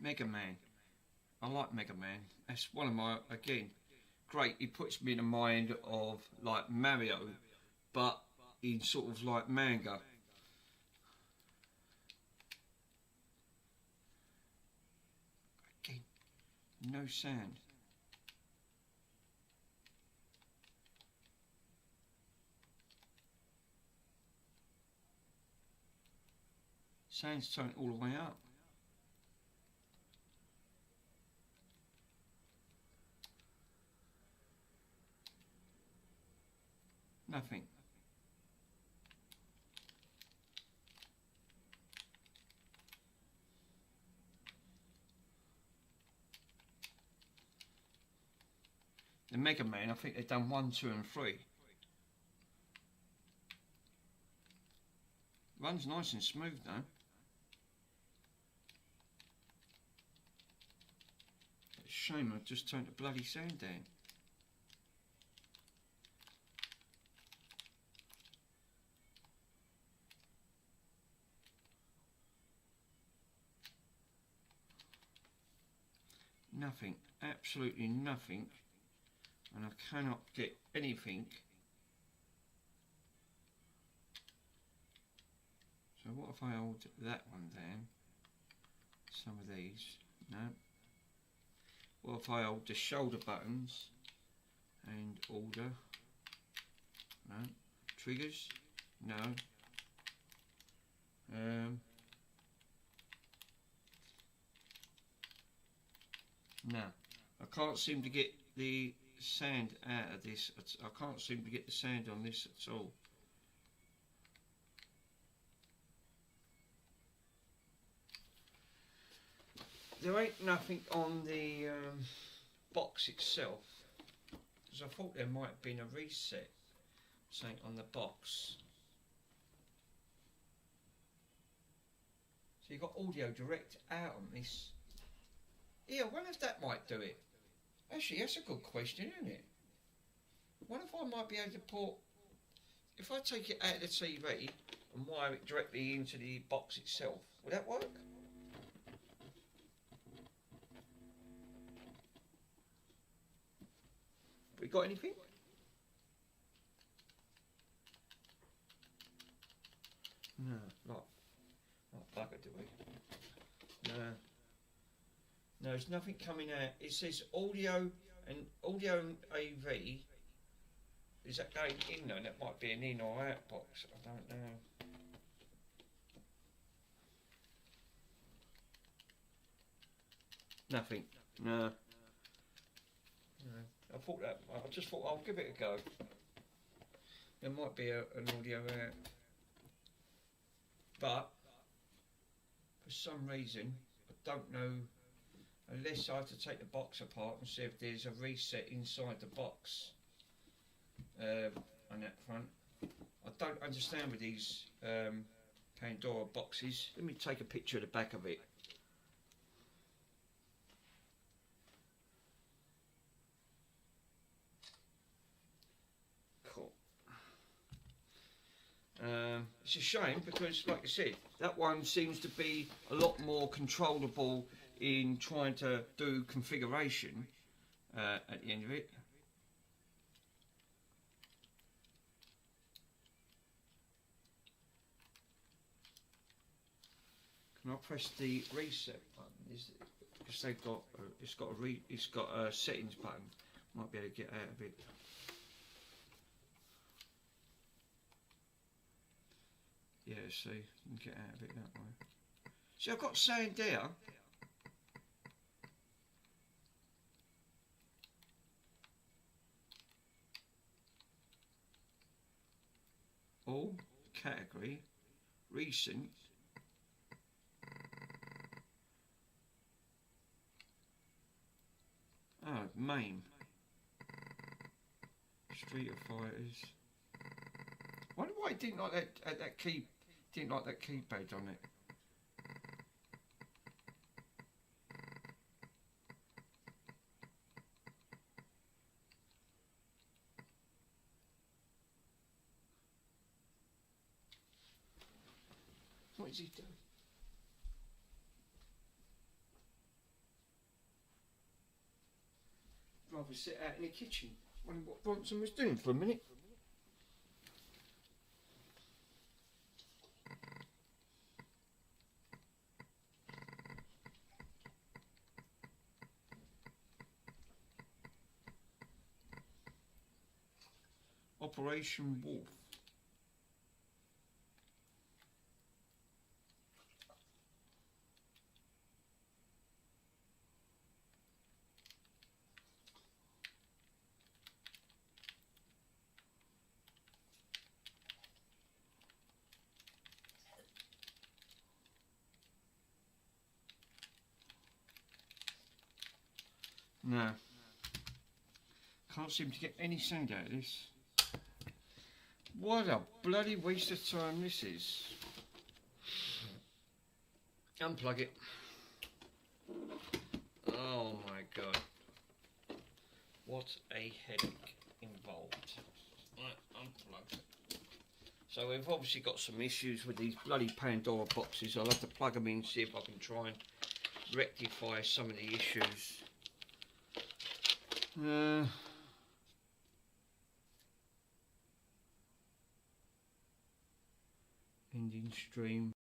Mega Man. I like Mega Man. That's one of my, again, great. He puts me in the mind of like Mario, but in sort of like manga. Again, no sound. Sound's turned all the way up. Nothing. The Mega Man, I think they've done 1, 2 and 3. Runs nice and smooth though. It's a shame I've just turned the bloody sound down. Nothing, absolutely nothing, and I cannot get anything. So what if I hold that one down? Some of these, no. What if I hold the shoulder buttons and order? No. Triggers? No. No, I can't seem to get the sand out of this. I can't seem to get the sand on this at all. There ain't nothing on the box itself, because I thought there might have been a reset, something on the box. So you've got audio direct out on this. Yeah, I wonder if that might do it. Actually, that's a good question, isn't it? I wonder if I might be able to port... If I take it out of the TV and wire it directly into the box itself, would that work? We got anything? No, not bugger, do we? No. No, there's nothing coming out. It says audio and AV. Is that going in though? That might be an in or out box. I don't know. Nothing. No. No. I just thought I'll give it a go. There might be an audio out. But for some reason, I don't know. Unless I have to take the box apart and see if there's a reset inside the box on that front. I don't understand with these Pandora boxes. Let me take a picture of the back of it. Cool. It's a shame because, like I said, that one seems to be a lot more controllable in trying to do configuration at the end of it. Can I press the reset button? Because they've got it's got a settings button. Might be able to get out of it. Yeah, see, you can get out of it that way. See, I've got Sandia. All category, recent. Oh, MAME. Street of Fighters. Wonder why it didn't like that key. Didn't like that keypad on it. What is he doing? Rather sit out in the kitchen. Wonder what Bronson was doing for a minute. Operation Wolf. No. Can't seem to get any sound out of this. What a bloody waste of time this is. Unplug it. Oh my god. What a headache involved. Right, unplug it. So we've obviously got some issues with these bloody Pandora boxes. I'll have to plug them in, see if I can try and rectify some of the issues. Ending stream.